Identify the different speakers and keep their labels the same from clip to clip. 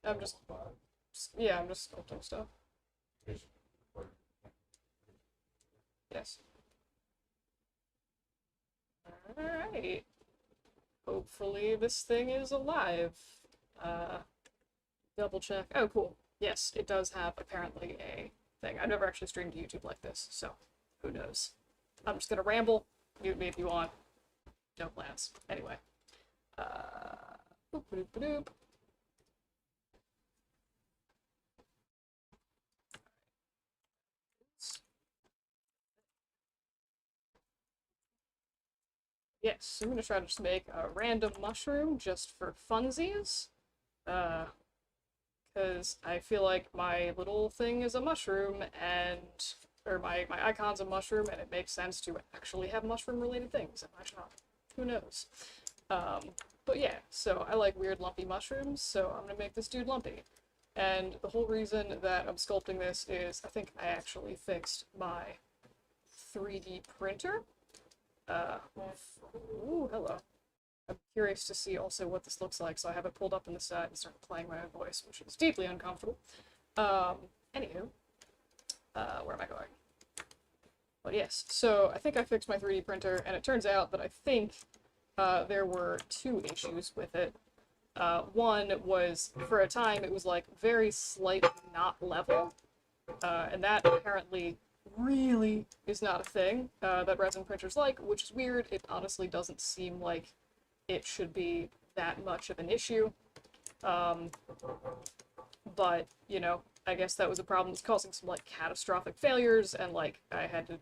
Speaker 1: I'm just, yeah, I'm just sculpting stuff. Yes. Alright. Hopefully this thing is alive. Uh, double check. Oh, cool. Yes, it does have apparently a thing. I've never actually streamed to YouTube like this, so who knows. I'm just gonna ramble. Mute me if you want. No plans. Anyway. Boop, boop, boop. Yes, I'm gonna try to just make a random mushroom just for funsies. Because I feel like my little thing is a mushroom and or my icon's a mushroom and it makes sense to actually have mushroom related things in my shop. Who knows? But yeah, so I like weird lumpy mushrooms, so I'm gonna make this dude lumpy. And the whole reason that I'm sculpting this is I think I actually fixed my 3D printer. Ooh, hello. I'm curious to see also what this looks like, so I have it pulled up in the side and start playing my own voice, which is deeply uncomfortable. Anywho, where am I going? But yes, so I think I fixed my 3D printer, and it turns out that I think there were two issues with it. One was, for a time, it was like very slightly not level, and that apparently really is not a thing that resin printers like, which is weird. It honestly doesn't seem like it should be that much of an issue. But, you know, I guess that was a problem that's causing some, like, catastrophic failures, and, like, I had to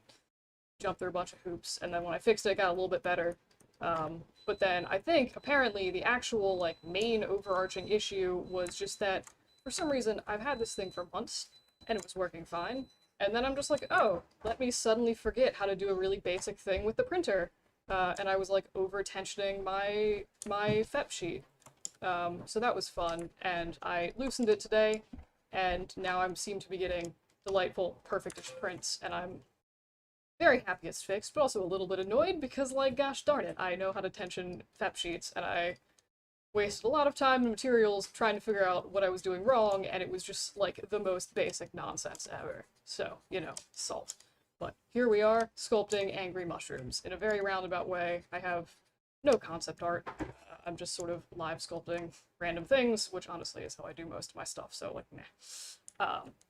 Speaker 1: jump through a bunch of hoops, and then when I fixed it, it got a little bit better. But then I think, apparently, the actual, like, main overarching issue was just that, for some reason, I've had this thing for months, and it was working fine, and then I'm just like, oh, let me suddenly forget how to do a really basic thing with the printer. And I was like over-tensioning my FEP sheet. So that was fun, and I loosened it today, and now I seem to be getting delightful, perfect-ish prints, and I'm very happy it's fixed, but also a little bit annoyed because, like, gosh darn it, I know how to tension FEP sheets, and I wasted a lot of time and materials trying to figure out what I was doing wrong, and it was just, like, the most basic nonsense ever. So, you know, salt. But here we are, sculpting angry mushrooms in a very roundabout way. I have no concept art. I'm just sort of live sculpting random things, which honestly is how I do most of my stuff, so, like, meh.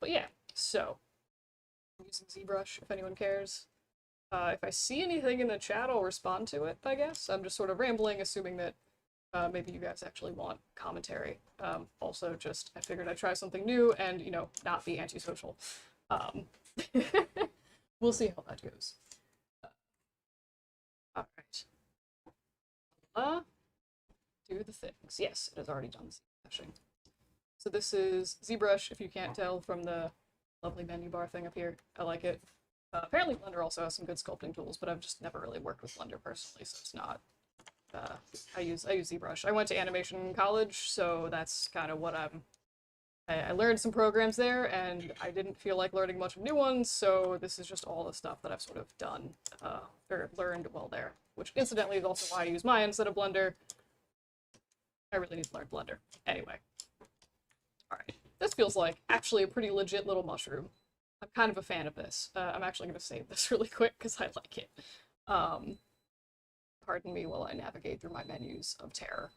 Speaker 1: But yeah, so, I'm using ZBrush, if anyone cares. If I see anything in the chat, I'll respond to it, I guess. I'm just sort of rambling, assuming that maybe you guys actually want commentary. Also, just, I figured I'd try something new and, you know, not be antisocial. We'll see how that goes. Alright. Do the things. Yes, it has already done ZBrushing. So this is ZBrush, if you can't tell from the lovely menu bar thing up here. I like it. Apparently Blender also has some good sculpting tools, but I've just never really worked with Blender personally, so it's not. I use ZBrush. I went to animation college, so that's kind of what I learned some programs there, and I didn't feel like learning much of new ones, so this is just all the stuff that I've sort of done, or learned while there. Which, incidentally, is also why I use Maya instead of Blender. I really need to learn Blender. Anyway. Alright. This feels like actually a pretty legit little mushroom. I'm kind of a fan of this. I'm actually going to save this really quick, because I like it. Pardon me while I navigate through my menus of terror.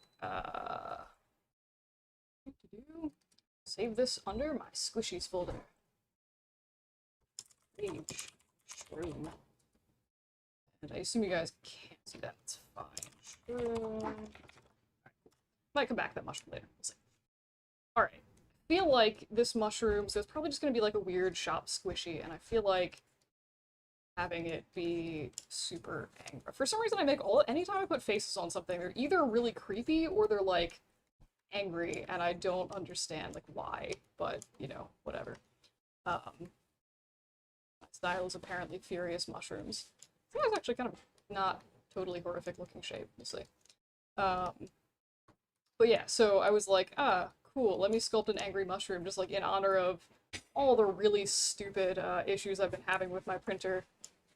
Speaker 1: Save this under my squishies folder. Rage. Shroom. And I assume you guys can't see that. It's fine. Shroom. Right. Might come back to that mushroom later. We'll see. Alright. I feel like this mushroom, so it's probably just going to be like a weird shop squishy, and I feel like having it be super angry. For some reason I make anytime I put faces on something, they're either really creepy or they're like angry, and I don't understand like why, but you know, whatever. My style is apparently furious mushrooms. I think it's actually kind of not totally horrific looking shape, we'll see. But yeah, so I was like, cool, let me sculpt an angry mushroom just like in honor of all the really stupid issues I've been having with my printer.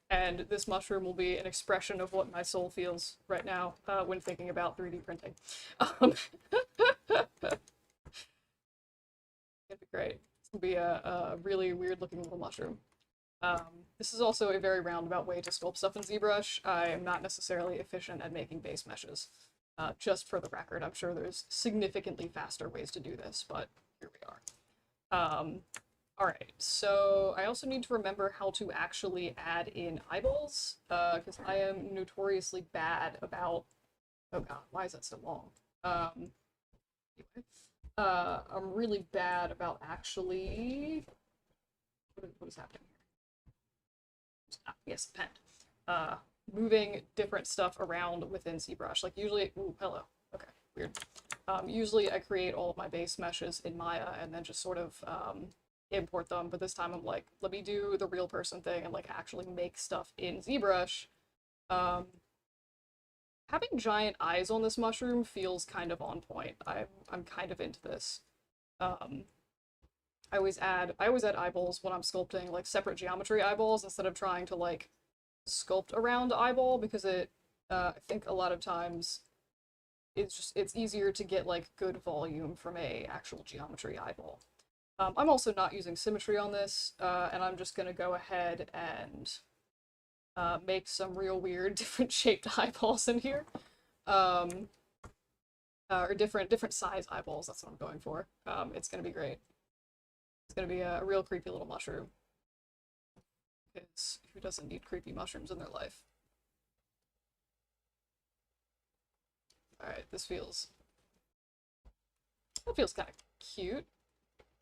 Speaker 1: And this mushroom will be an expression of what my soul feels right now when thinking about 3D printing. Great. It's gonna be a really weird looking little mushroom. This is also a very roundabout way to sculpt stuff in ZBrush. I am not necessarily efficient at making base meshes. Just for the record, I'm sure there's significantly faster ways to do this, but here we are. Alright, so I also need to remember how to actually add in eyeballs, because I am notoriously bad about... Oh god, why is that so long? Anyway. I'm really bad about actually... What is happening here? Ah, yes, append. Moving different stuff around within ZBrush. Like usually... Ooh, hello. Okay, weird. Usually I create all of my base meshes in Maya and then just sort of import them, but this time I'm like, let me do the real person thing and like actually make stuff in ZBrush. Having giant eyes on this mushroom feels kind of on point. I'm kind of into this. I always add eyeballs when I'm sculpting, like separate geometry eyeballs instead of trying to like sculpt around eyeball, because I think a lot of times it's easier to get like good volume from a actual geometry eyeball. I'm also not using symmetry on this, and I'm just gonna go ahead and make some real weird different shaped eyeballs in here. Or different size eyeballs, that's what I'm going for. It's gonna be great. It's gonna be a real creepy little mushroom. Because who doesn't need creepy mushrooms in their life? Alright, that feels kind of cute.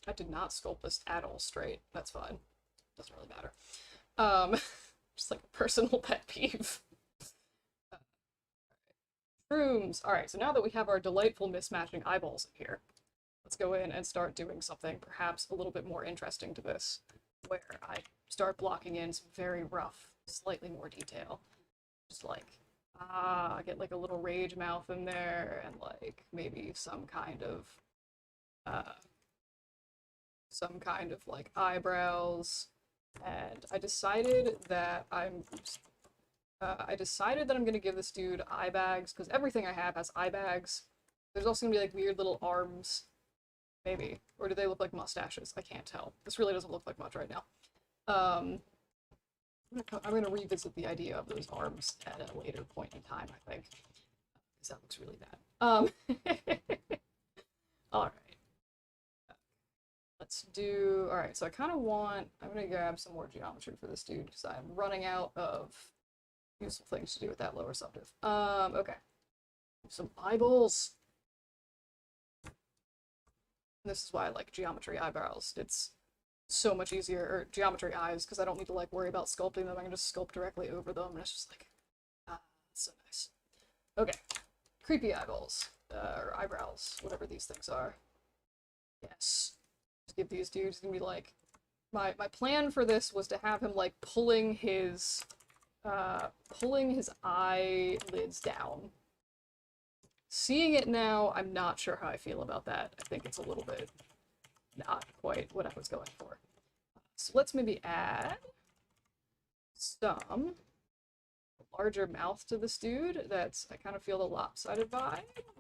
Speaker 1: I did not sculpt this at all straight. That's fine. Doesn't really matter. Just like a personal pet peeve. Shrooms. Alright, so now that we have our delightful mismatching eyeballs in here, let's go in and start doing something perhaps a little bit more interesting to this, where I start blocking in some very rough, slightly more detail. Just like, get like a little rage mouth in there, and like maybe some kind of like eyebrows. And I decided that I'm gonna give this dude eye bags, because everything I have has eye bags. There's also gonna be like weird little arms, maybe. Or do they look like mustaches? I can't tell. This really doesn't look like much right now. I'm gonna revisit the idea of those arms at a later point in time, I think. Because that looks really bad. Alright. Let's do... Alright, so I kind of want... I'm gonna grab some more geometry for this dude, because I'm running out of useful things to do with that lower subdiv. Okay. Some eyeballs. This is why I like geometry eyebrows. It's so much easier, or geometry eyes, because I don't need to like worry about sculpting them. I can just sculpt directly over them, and it's just like, it's so nice. Okay. Creepy eyeballs. Or eyebrows, whatever these things are. Yes. Just give these dudes, gonna be like... My plan for this was to have him like pulling his eyelids down. Seeing it now, I'm not sure how I feel about that. I think it's a little bit not quite what I was going for. So let's maybe add some larger mouth to this dude. That's, I kind of feel the lopsided vibe.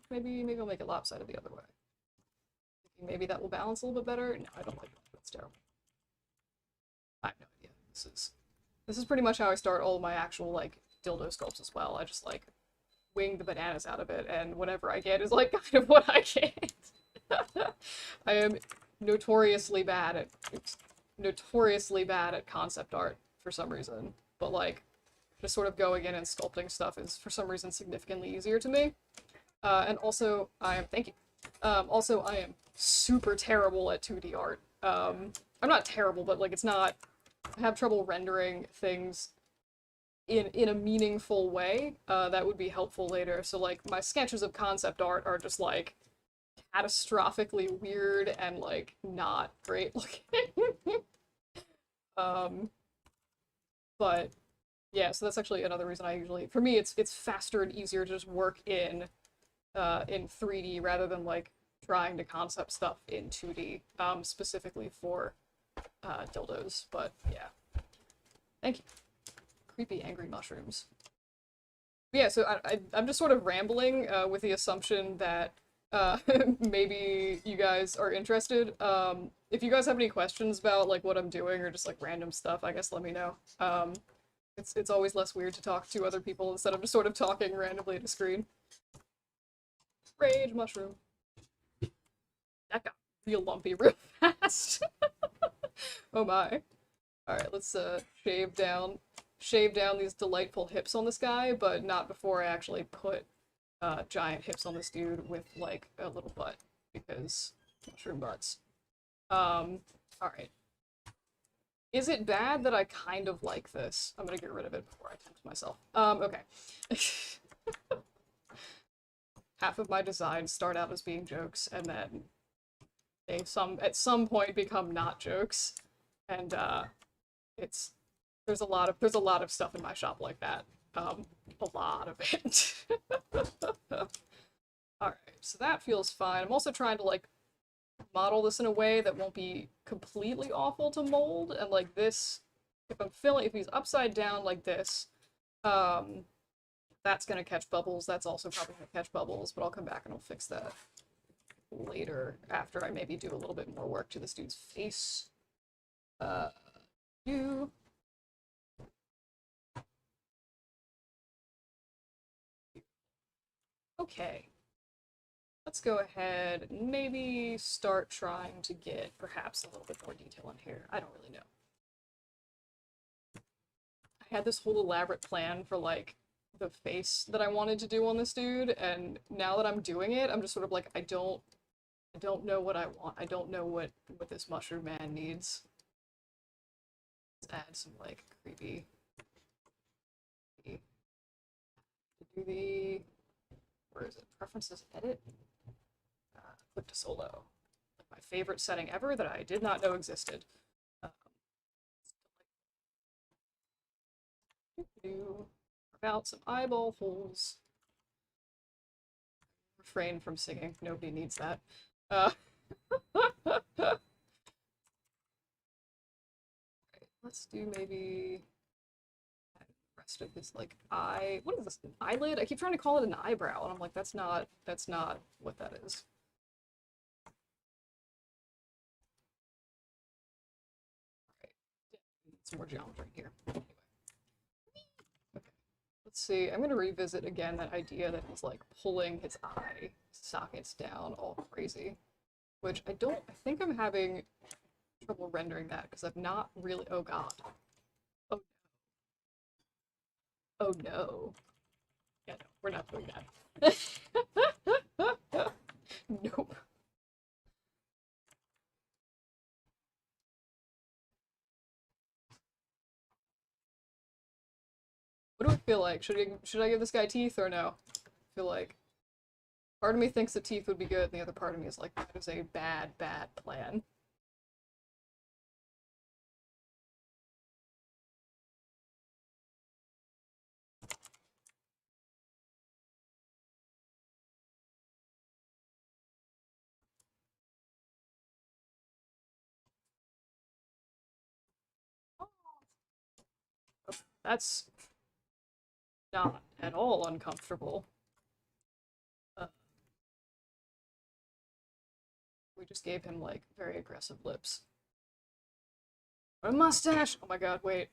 Speaker 1: Maybe I'll make it lopsided the other way. Maybe that will balance a little bit better. No, I don't like that. That's terrible. I have no idea. This is pretty much how I start all of my actual like dildo sculpts as well. I just like wing the bananas out of it, and whatever I get is like kind of what I get. I am notoriously bad at concept art for some reason, but like just sort of going in and sculpting stuff is for some reason significantly easier to me. And also I am super terrible at 2D art. I'm not terrible, but like it's not, I have trouble rendering things in a meaningful way that would be helpful later. So like my sketches of concept art are just like catastrophically weird and like not great looking. But yeah, so that's actually another reason I usually, for me it's faster and easier to just work in 3D rather than like trying to concept stuff in 2D, specifically for dildos. But yeah, thank you. Creepy angry mushrooms. Yeah, so I'm just sort of rambling with the assumption that maybe you guys are interested. If you guys have any questions about like what I'm doing or just like random stuff, I guess let me know. It's always less weird to talk to other people instead of just sort of talking randomly at a screen. Rage mushroom. That got real lumpy real fast. Oh my. Alright, let's shave down these delightful hips on this guy, but not before I actually put giant hips on this dude with like a little butt, because mushroom butts. Alright. Is it bad that I kind of like this? I'm gonna get rid of it before I tempt myself. Okay. Half of my designs start out as being jokes, and then they at some point become not jokes. And it's there's a lot of stuff in my shop like that. A lot of it. Alright, so that feels fine. I'm also trying to like model this in a way that won't be completely awful to mold, and like this, if he's upside down like this, that's gonna catch bubbles. That's also probably gonna catch bubbles, but I'll come back and I'll fix that later after I maybe do a little bit more work to this dude's face. You. Okay. Let's go ahead and maybe start trying to get perhaps a little bit more detail in here. I don't really know. I had this whole elaborate plan for like the face that I wanted to do on this dude, and now that I'm doing it, I'm just sort of like, I don't know what I want. I don't know what this mushroom man needs. Let's add some like creepy. Do the, where is it? Preferences, edit. Click to solo. Like my favorite setting ever that I did not know existed. About some eyeball holes. Refrain from singing. Nobody needs that. Right, let's do maybe the rest of this like eye. What is this? An eyelid? I keep trying to call it an eyebrow, and I'm like, that's not what that is. Alright. Need some more geometry here. Anyway. Okay. Let's see. I'm gonna revisit again that idea that he's like pulling his eye sockets down all crazy. Which I think I'm having trouble rendering that because I've not really, oh god. Oh no. Oh no. Yeah, no, we're not doing that. Nope. What do I feel like? Should I give this guy teeth or no? I feel like part of me thinks the teeth would be good, and the other part of me is like, that is a bad, bad plan. That's not at all uncomfortable. We just gave him, like, very aggressive lips. A mustache! Oh my god, wait.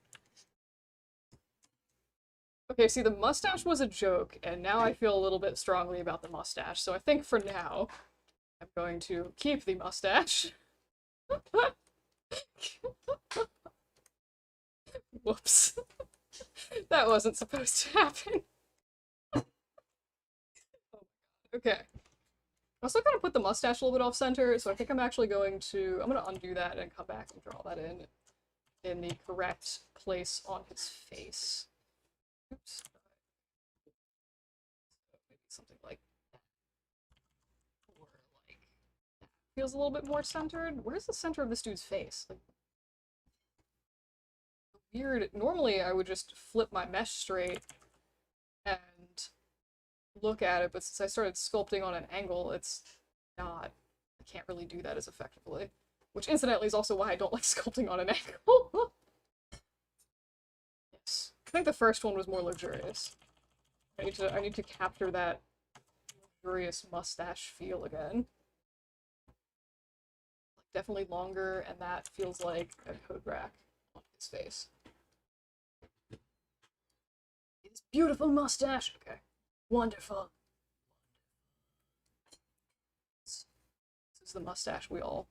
Speaker 1: Okay, see, the mustache was a joke, and now I feel a little bit strongly about the mustache, so I think for now, I'm going to keep the mustache. Whoops. That wasn't supposed to happen. Okay. I'm also gonna put the mustache a little bit off center, so I think I'm actually going to, I'm gonna undo that and come back and draw that in the correct place on his face. Oops. Maybe something like that. Or like that. Feels a little bit more centered. Where's the center of this dude's face? Like, weird. Normally I would just flip my mesh straight and look at it, but since I started sculpting on an angle, it's not, I can't really do that as effectively. Which incidentally is also why I don't like sculpting on an angle. Yes. I think the first one was more luxurious. I need to capture that luxurious mustache feel again. Like definitely longer, and that feels like a coat rack on his face. His beautiful mustache. Okay, wonderful. This is the mustache we all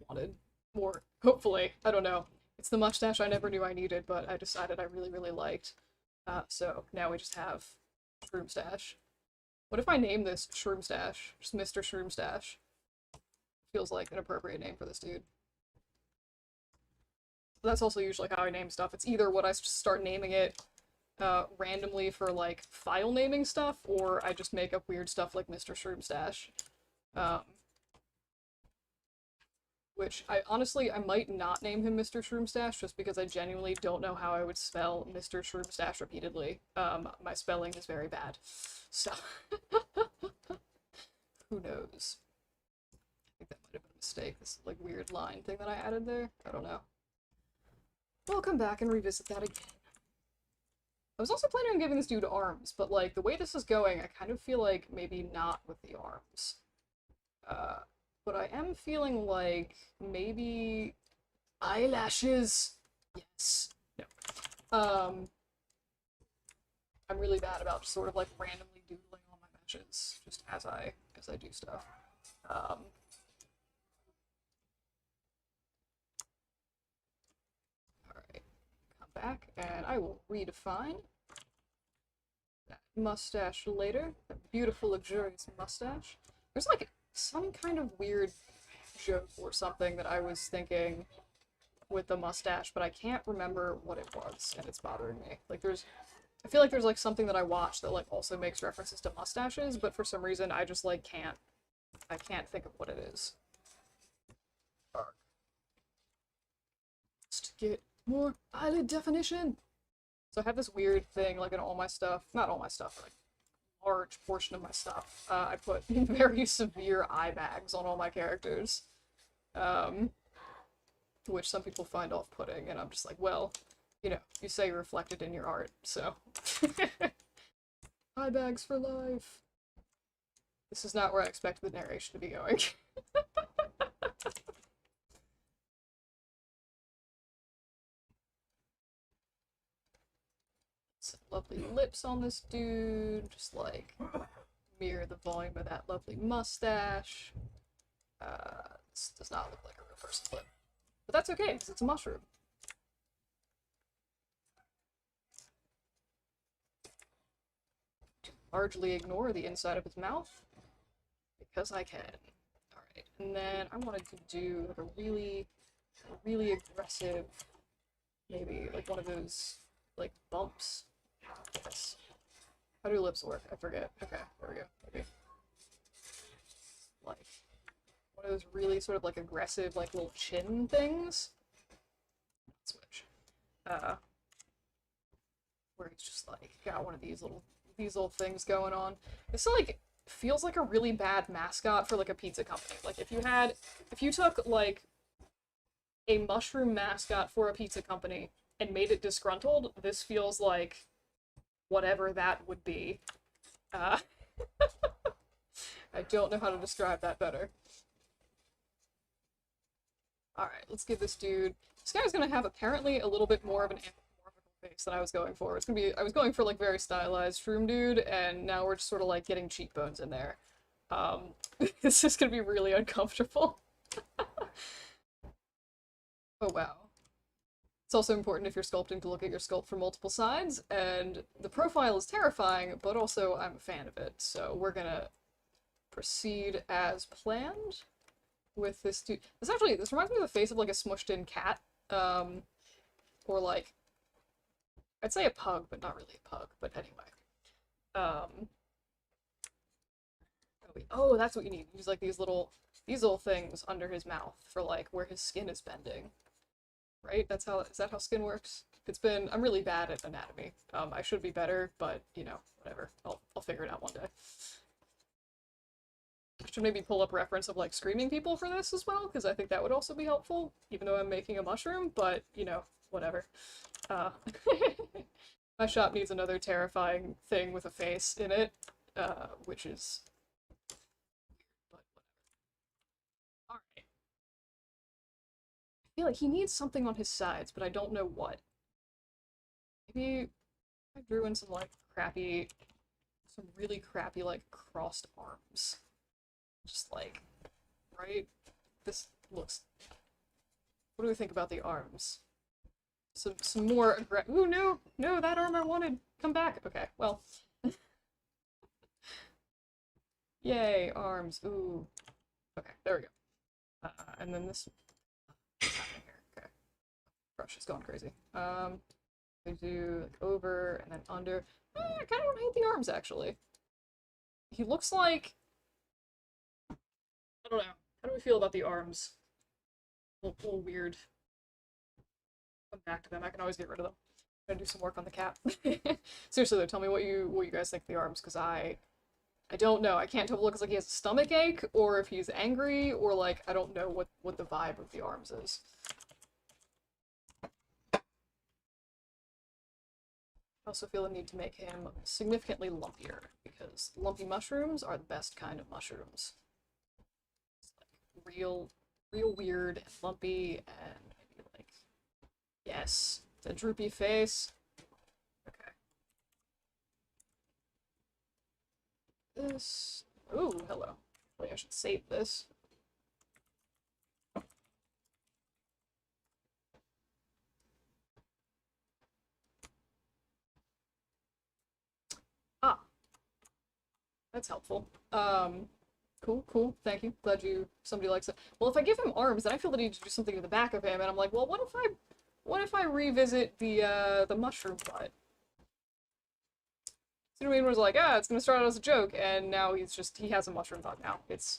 Speaker 1: wanted. Or hopefully, I don't know. It's the mustache I never knew I needed, but I decided I really, really liked. So now we just have Shroomstache. What if I name this Shroomstache? Just Mr. Shroomstache. Feels like an appropriate name for this dude. That's also usually how I name stuff. It's either what I start naming it randomly for like file naming stuff, or I just make up weird stuff like Mr. Shroomstache. Which I honestly might not name him Mr. Shroomstache just because I genuinely don't know how I would spell Mr. Shroomstache repeatedly. My spelling is very bad. So who knows? I think that might have been a mistake. This like weird line thing that I added there. I don't know. We'll come back and revisit that again. I was also planning on giving this dude arms, but like the way this is going, I kind of feel like maybe not with the arms. But I am feeling like maybe eyelashes. Yes. No. I'm really bad about just sort of like randomly doodling on my meshes just as I do stuff. Alright. Come back and I will redefine that mustache later. That beautiful, luxurious mustache. There's like some kind of weird joke or something that I was thinking with the mustache, but I can't remember what it was, and it's bothering me. Like, I feel like there's, like, something that I watched that, like, also makes references to mustaches, but for some reason I just, like, I can't think of what it is. Just to get more eyelid definition! So I have this weird thing, like, in all my stuff, not all my stuff, like, large portion of my stuff. I put very severe eye bags on all my characters, which some people find off-putting, and I'm just like, well, you know, you say you're reflected in your art, so. Eye bags for life. This is not where I expected the narration to be going. Some lovely lips on this dude, just like mirror the volume of that lovely mustache. This does not look like a real person's lip. But that's okay, because it's a mushroom. To largely ignore the inside of his mouth, because I can. Alright, and then I wanted to do like a really, really aggressive, maybe like one of those, like, bumps. Yes. How do lips work? I forget. Okay, there we go. Maybe. Like, one of those really sort of like aggressive, like little chin things. Switch. Where he's just like got one of these little things going on. This like feels like a really bad mascot for like a pizza company. Like if you took like a mushroom mascot for a pizza company and made it disgruntled, this feels like whatever that would be. I don't know how to describe that better. Alright, let's give this dude... This guy's gonna have apparently a little bit more of an anthropomorphical face than I was going for. It's gonna be... I was going for, like, very stylized shroom dude, and now we're just sort of, like, getting cheekbones in there. This is gonna be really uncomfortable. Oh, wow. It's also important if you're sculpting to look at your sculpt from multiple sides, and the profile is terrifying, but also I'm a fan of it, so we're gonna proceed as planned with this dude. This reminds me of the face of like a smushed in cat, or like, I'd say a pug, but not really a pug, but anyway. Oh, that's what you need. Use like these little things under his mouth for like where his skin is bending. Right? Is that how skin works? I'm really bad at anatomy. I should be better, but, you know, whatever. I'll figure it out one day. I should maybe pull up reference of, like, screaming people for this as well, because I think that would also be helpful, even though I'm making a mushroom, but, you know, whatever. My shop needs another terrifying thing with a face in it, which is... but whatever. Alright. feel like he needs something on his sides, but I don't know what. Maybe I drew in some, like, some really crappy, like, crossed arms. Just, like, right? This looks... What do we think about the arms? Some more Ooh, no! No, that arm I wanted! Come back! Okay, well. Yay, arms. Ooh. Okay, there we go. And then this... What's happening here? Okay. Brush is going crazy. I do, like, over, and then under. I kind of want to hate the arms, actually. He looks like... I don't know. How do we feel about the arms? A little weird. Come back to them. I can always get rid of them. I'm gonna do some work on the cat. Seriously though, tell me what you guys think of the arms, because I don't know. I can't tell if it looks like he has a stomach ache, or if he's angry, or like I don't know what the vibe of the arms is. I also feel the need to make him significantly lumpier, because lumpy mushrooms are the best kind of mushrooms. It's like real weird and lumpy, and maybe like, yes, the droopy face. Okay. This, ooh, hello. Wait, I should save this. Ah, that's helpful. Cool, thank you. Glad somebody likes it. Well, if I give him arms, then I feel the need to do something to the back of him, and I'm like, well, what if I revisit the mushroom butt? Cinnamon was like, it's gonna start out as a joke, and now he has a mushroom butt now. It's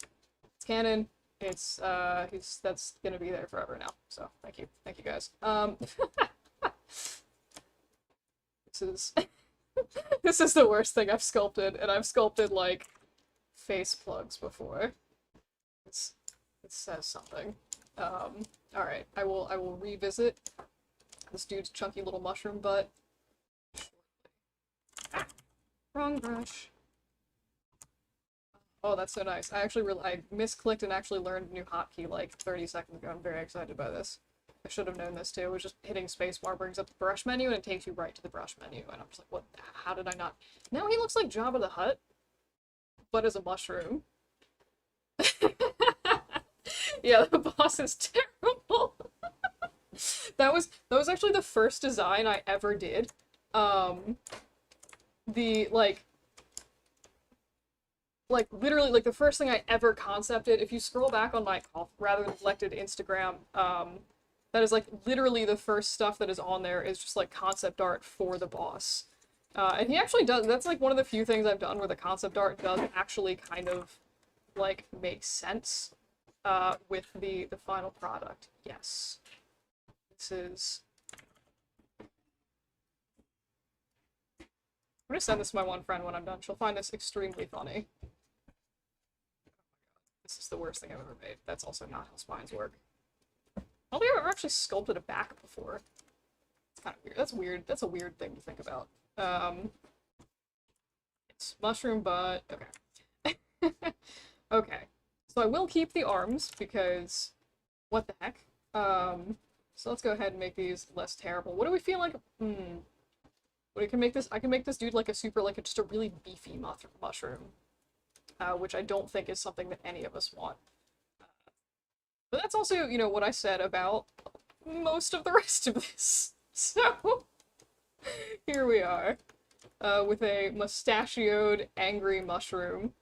Speaker 1: canon. That's gonna be there forever now. So, thank you guys. This is, this is the worst thing I've sculpted, and I've sculpted, like, face plugs before. It says something. Alright, I will revisit this dude's chunky little mushroom butt. Ah, wrong brush. Oh, that's so nice. I misclicked and actually learned a new hotkey like 30 seconds ago. I'm very excited by this. I should have known this too. It was just hitting spacebar brings up the brush menu and it takes you right to the brush menu. And I'm just like, what? How did I not? Now he looks like Jabba the Hutt, but as a mushroom. Yeah, the boss is terrible. That was actually the first design I ever did. Literally, like, the first thing I ever concepted, if you scroll back on my rather neglected Instagram, that is, like, literally the first stuff that is on there is just, like, concept art for the boss. And he actually does, that's, like, one of the few things I've done where the concept art does actually kind of, like, make sense, with the final product. Yes. This is... I'm gonna send this to my one friend when I'm done. She'll find this extremely funny. This is the worst thing I've ever made. That's also not how spines work. I don't think I've ever actually sculpted a back before. It's kind of weird. That's weird. That's a weird thing to think about. It's mushroom butt. Okay. Okay. So I will keep the arms because what the heck? So let's go ahead and make these less terrible. What do we feel like? What I can make this dude like a super, like, just a really beefy mushroom. Which I don't think is something that any of us want. But that's also, you know, what I said about most of the rest of this. So, here we are. With a mustachioed, angry mushroom.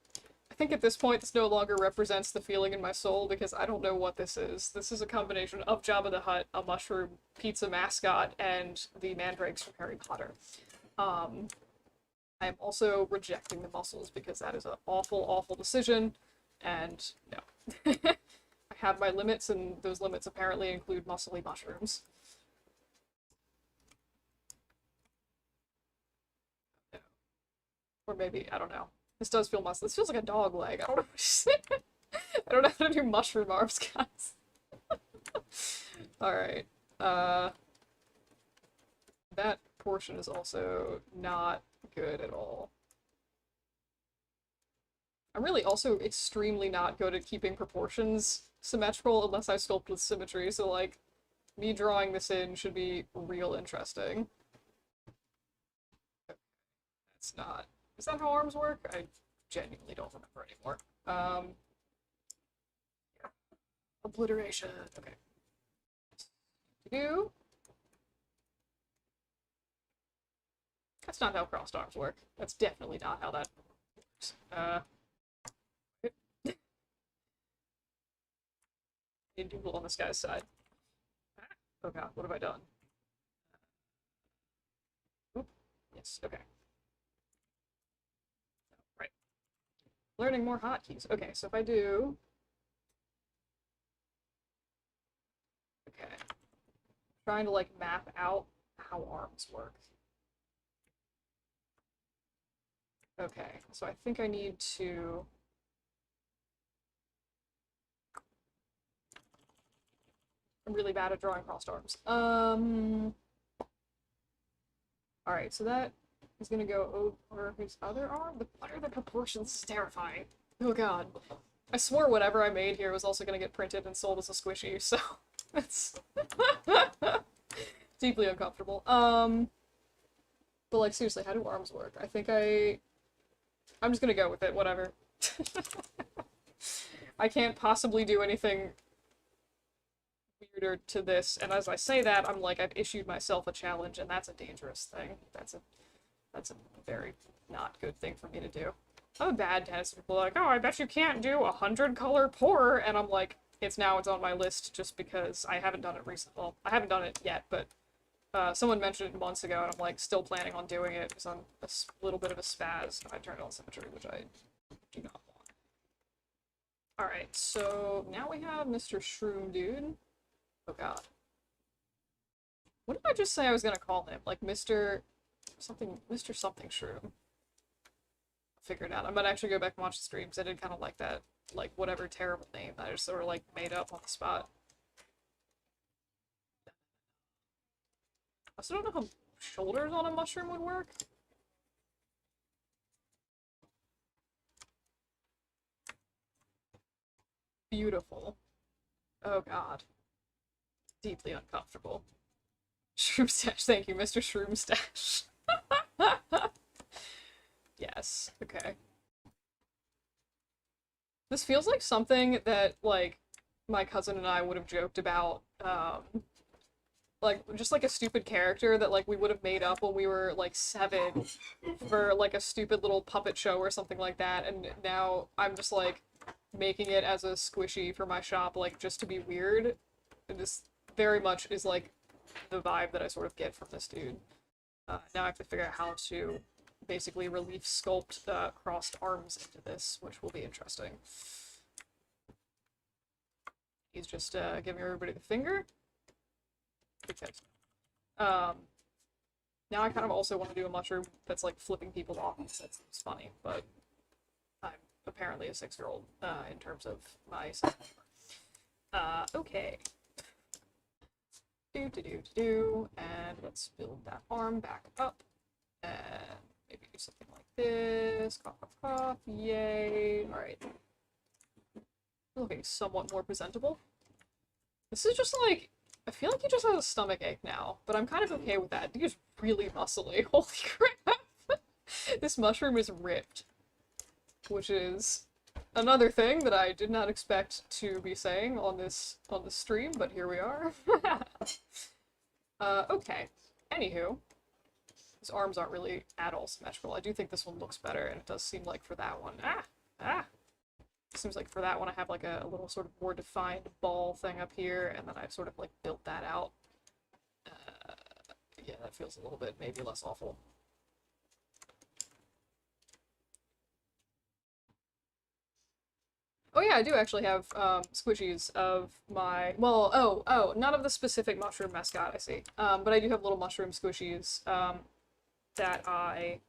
Speaker 1: I think at this point this no longer represents the feeling in my soul because I don't know what this is. This is a combination of Jabba the Hutt, a mushroom pizza mascot, and the mandrakes from Harry Potter. I am also rejecting the muscles because that is an awful, awful decision, and no. I have my limits, and those limits apparently include muscly mushrooms. Or maybe, I don't know. This does feel muscle. This feels like a dog leg. I don't know what to say. I don't know how to do mushroom arms, guys. Alright. That portion is also not good at all. I'm really also extremely not good at keeping proportions symmetrical unless I sculpt with symmetry, so, like, Me drawing this in should be real interesting. That's not... Is that how arms work? I genuinely don't remember anymore. Yeah. Obliteration. Okay. Do. That's not how crossed arms work. That's definitely not how that works. Need Doodle on this guy's side. Oh god, what have I done? Oop. Yes, okay. Right. Learning more hotkeys. Okay, so if I do... Okay. Trying to, like, map out how arms work. Okay, so I think I need to... I'm really bad at drawing crossed arms. Alright, so that is gonna go over his other arm? What are the proportions? This is terrifying. Oh god. I swore whatever I made here was also gonna get printed and sold as a squishy, so... It's... deeply uncomfortable. But like, seriously, how do arms work? I think I'm just gonna go with it, whatever. I can't possibly do anything weirder to this, and as I say that, I'm like, I've issued myself a challenge, and that's a dangerous thing. That's a very not good thing for me to do. I'm a bad tennis. People are like, oh, I bet you can't do 100-color pour, and I'm like, it's on my list just because I haven't done it recently. Well, I haven't done it yet, but someone mentioned it months ago, and I'm like still planning on doing it because I'm a little bit of a spaz. I turned on symmetry, which I do not want. Alright, so now we have Mr. Shroom Dude. Oh god. What did I just say I was gonna call him? Like Mr. something Shroom. Figure it out. I might actually go back and watch the streams. I did kind of like that, like, whatever terrible name that I just sort of, like, made up on the spot. I also don't know how shoulders on a mushroom would work. Beautiful. Oh god. Deeply uncomfortable. Shroom Stash, thank you, Mr. Shroom Stash. Yes, okay. This feels like something that, like, my cousin and I would have joked about, like, just like a stupid character that, like, we would have made up when we were, like, 7 for, like, a stupid little puppet show or something like that, and now I'm just, like, making it as a squishy for my shop, like, just to be weird. And this very much is, like, the vibe that I sort of get from this dude. Now I have to figure out how to basically relief sculpt crossed arms into this, which will be interesting. He's just giving everybody the finger. Because, now I kind of also want to do a mushroom that's like flipping people off. That's funny, but I'm apparently a 6-year-old in terms of my sense of humor. Okay. And let's build that arm back up. And maybe do something like this. Cough, cough, cough. Yay. Alright. Looking somewhat more presentable. This is just like, I feel like he just has a stomach ache now, but I'm kind of okay with that. He's really muscly. Holy crap! This mushroom is ripped. Which is another thing that I did not expect to be saying on this stream, but here we are. Okay. Anywho, his arms aren't really at all symmetrical. I do think this one looks better, and it does seem like for that one... Seems like for that one I have like a little sort of more defined ball thing up here, and then I've sort of like built that out. Yeah, that feels a little bit maybe less awful. Oh yeah, I do actually have squishies of my, well, oh, none of the specific mushroom mascot, I see. But I do have little mushroom squishies that I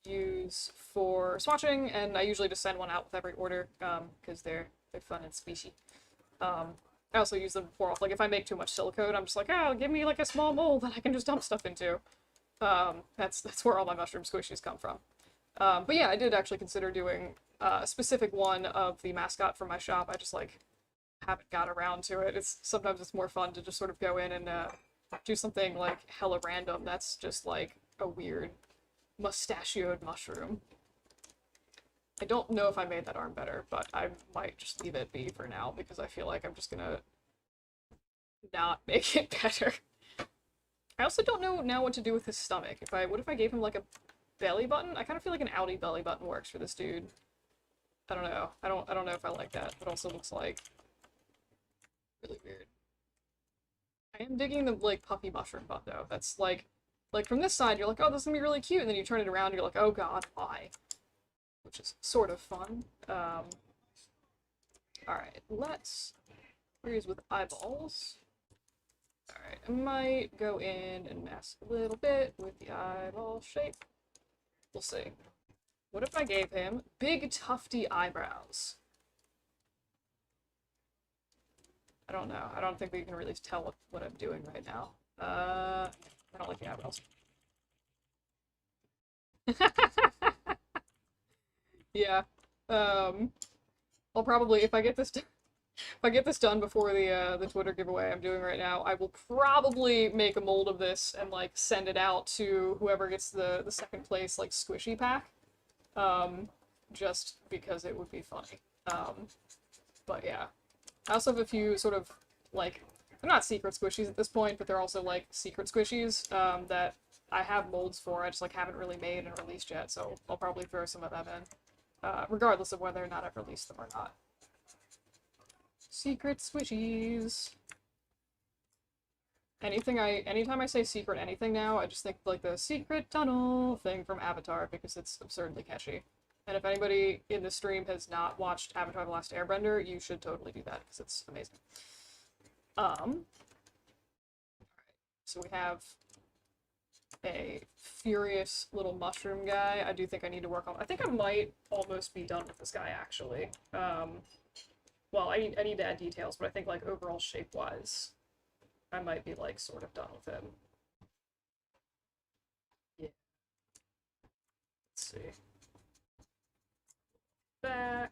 Speaker 1: use for swatching, and I usually just send one out with every order, because they're fun and squishy. I also use them for, like, if I make too much silicone, I'm just like, oh, give me, like, a small mold that I can just dump stuff into. That's where all my mushroom squishies come from. But yeah, I did actually consider doing a specific one of the mascot for my shop. I just, like, haven't got around to it. It's sometimes it's more fun to just sort of go in and do something like hella random that's just like a weird mustachioed mushroom. I don't know if I made that arm better, but I might just leave it be for now because I feel like I'm just gonna not make it better. I also don't know now what to do with his stomach. What if I gave him like a belly button? I kind of feel like an Audi belly button works for this dude. I don't know. I don't know if I like that. It also looks like really weird. I am digging the like puffy mushroom butt though. That's like from this side you're like, oh, this is gonna be really cute, and then you turn it around and you're like, oh god, why? Which is sort of fun. Alright, let's freeze with eyeballs. Alright, I might go in and mess a little bit with the eyeball shape. We'll see. What if I gave him big tufty eyebrows? I don't know. I don't think we can really tell what I'm doing right now. I don't like the eyebrows. Yeah. I'll probably if I get this if I get this done before the Twitter giveaway I'm doing right now, I will probably make a mold of this and like send it out to whoever gets the second place like squishy pack. Just because it would be funny. But yeah. I also have a few sort of like they're not secret squishies at this point, but they're also like secret squishies that I have molds for. I just like haven't really made and released yet, so I'll probably throw some of them in, regardless of whether or not I've released them or not. Secret squishies. Anytime I say secret anything now, I just think like the secret tunnel thing from Avatar because it's absurdly catchy. And if anybody in the stream has not watched Avatar: The Last Airbender, you should totally do that because it's amazing. So we have a furious little mushroom guy. I do think I need to work on. I think I might almost be done with this guy actually. Well, I need to add details, but I think like overall shape-wise, I might be like sort of done with him. Yeah. Let's see. Back.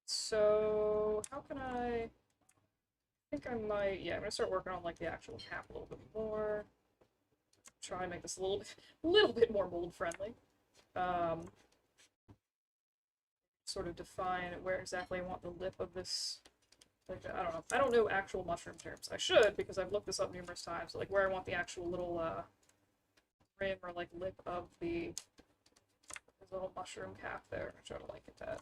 Speaker 1: So how can I think I might, yeah, I'm gonna start working on like the actual cap a little bit more. Try and make this a little bit more mold friendly. Sort of define where exactly I want the lip of this. Like, I don't know. I don't know actual mushroom terms. I should because I've looked this up numerous times. Like where I want the actual little rim or like lip of the little mushroom cap there. I try to like it that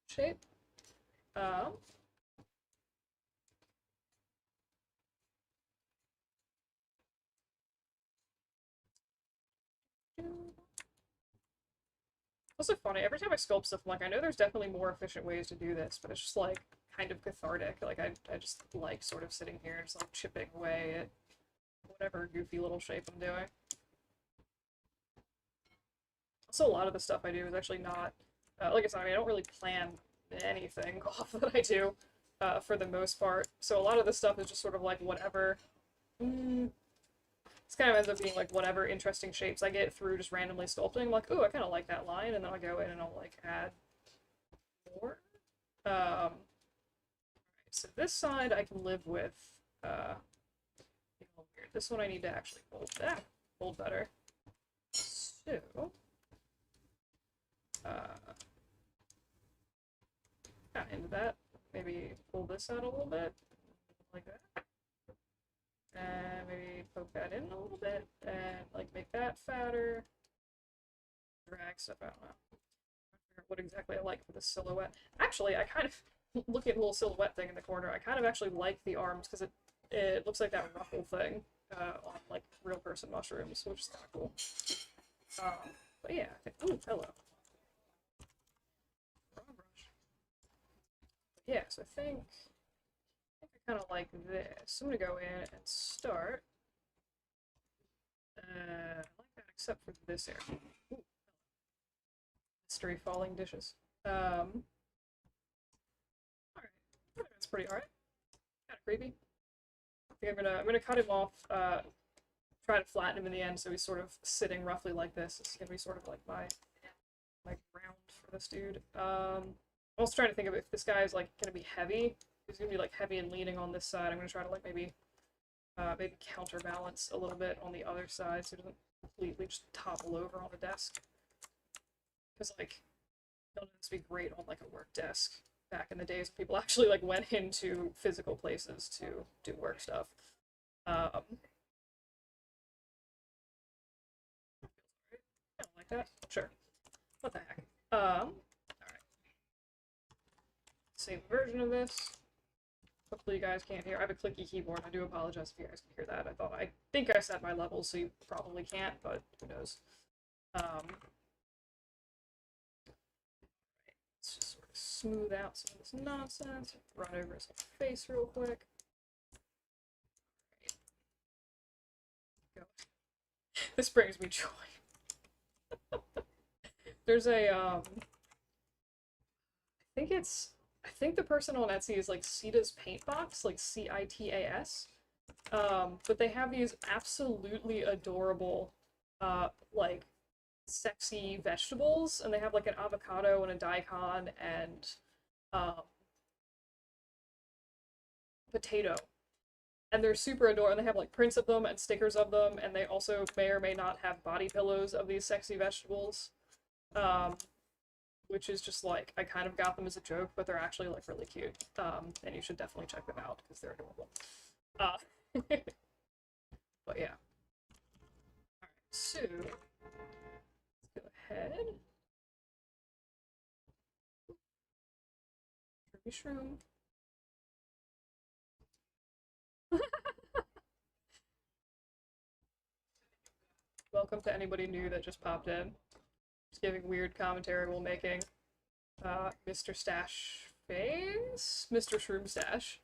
Speaker 1: shape. Also funny, every time I sculpt stuff, I'm like, I know there's definitely more efficient ways to do this, but it's just like kind of cathartic. Like I just like sort of sitting here and just like chipping away at whatever goofy little shape I'm doing. Also, a lot of the stuff I do is actually not, like I said, I mean, I don't really plan anything off that I do, for the most part. So a lot of the stuff is just sort of like whatever. This kind of ends up being like whatever interesting shapes I get through just randomly sculpting. I'm like, ooh, I kind of like that line, and then I'll go in and I'll like add more. So this side I can live with. Weird. This one I need to actually fold better. So, kind of into that. Maybe pull this out a little bit, like that. And maybe poke that in a little bit, and like make that fatter. Drag stuff out. I don't know what exactly I like for the silhouette. Actually, I kind of look at the little silhouette thing in the corner. I kind of actually like the arms because it looks like that ruffle thing on like real person mushrooms, which is kind of cool. But yeah, ooh, hello. Wrong brush. But yeah, so I think I kind of like this. I'm gonna go in and start. I like that except for this area. Ooh. Mystery falling dishes. Alright. That's pretty alright. Kinda creepy. think I'm gonna cut him off, try to flatten him in the end so he's sort of sitting roughly like this. It's gonna be sort of like my ground for this dude. I was trying to think of if this guy is like gonna be heavy. He's gonna be like heavy and leaning on this side. I'm gonna try to like maybe counterbalance a little bit on the other side so it doesn't completely just topple over on the desk. Because like, it used to be great on like a work desk back in the days when people actually like went into physical places to do work stuff. I don't like that. Sure. What the heck? Alright. Same version of this. Hopefully you guys can't hear. I have a clicky keyboard. I do apologize if you guys can hear that. I think I set my levels, so you probably can't, but who knows. Let's just sort of smooth out some of this nonsense. Run over his face real quick. Go. This brings me joy. There's a I think the person on Etsy is like Sita's Paint Box, like Citas. But they have these absolutely adorable, like sexy vegetables, and they have like an avocado and a daikon and potato. And they're super adorable, and they have like prints of them and stickers of them, and they also may or may not have body pillows of these sexy vegetables. Which is just like, I kind of got them as a joke, but they're actually like really cute. And you should definitely check them out because they're adorable. But yeah. Alright, so let's go ahead. Shroom. Welcome to anybody new that just popped in. Just giving weird commentary while making Mr. Stash Face? Mr. Shroom Stash.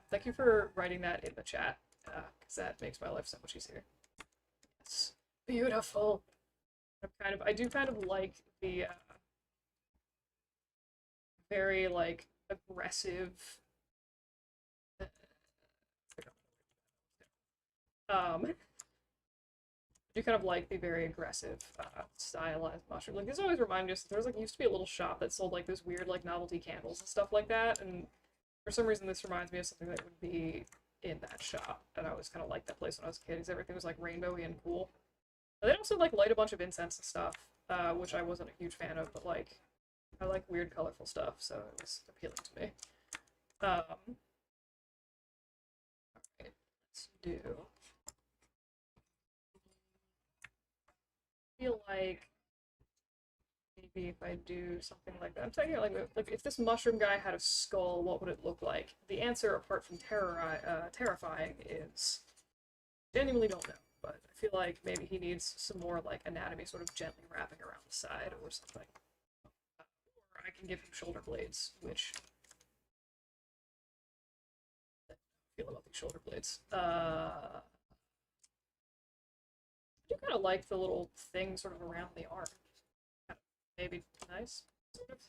Speaker 1: Thank you for writing that in the chat, because that makes my life so much easier. It's beautiful. I do kind of like the very like aggressive I do kind of like the very aggressive, stylized mushroom. Like, this always reminded us that there's, like, used to be a little shop that sold, like, those weird, like, novelty candles and stuff like that, and for some reason this reminds me of something that would be in that shop, and I always kind of liked that place when I was a kid, because everything was, like, rainbowy and cool. But they also, like, light a bunch of incense and stuff, which I wasn't a huge fan of, but, like, I like weird, colorful stuff, so it was appealing to me. Alright, let's do... feel like maybe if I do something like that, I'm thinking like if this mushroom guy had a skull, what would it look like? The answer, apart from terrifying, is genuinely don't know. But I feel like maybe he needs some more like anatomy, sort of gently wrapping around the side or something. Or I can give him shoulder blades, which I feel about these shoulder blades. I do kind of like the little thing sort of around the arm. Maybe nice, sort of.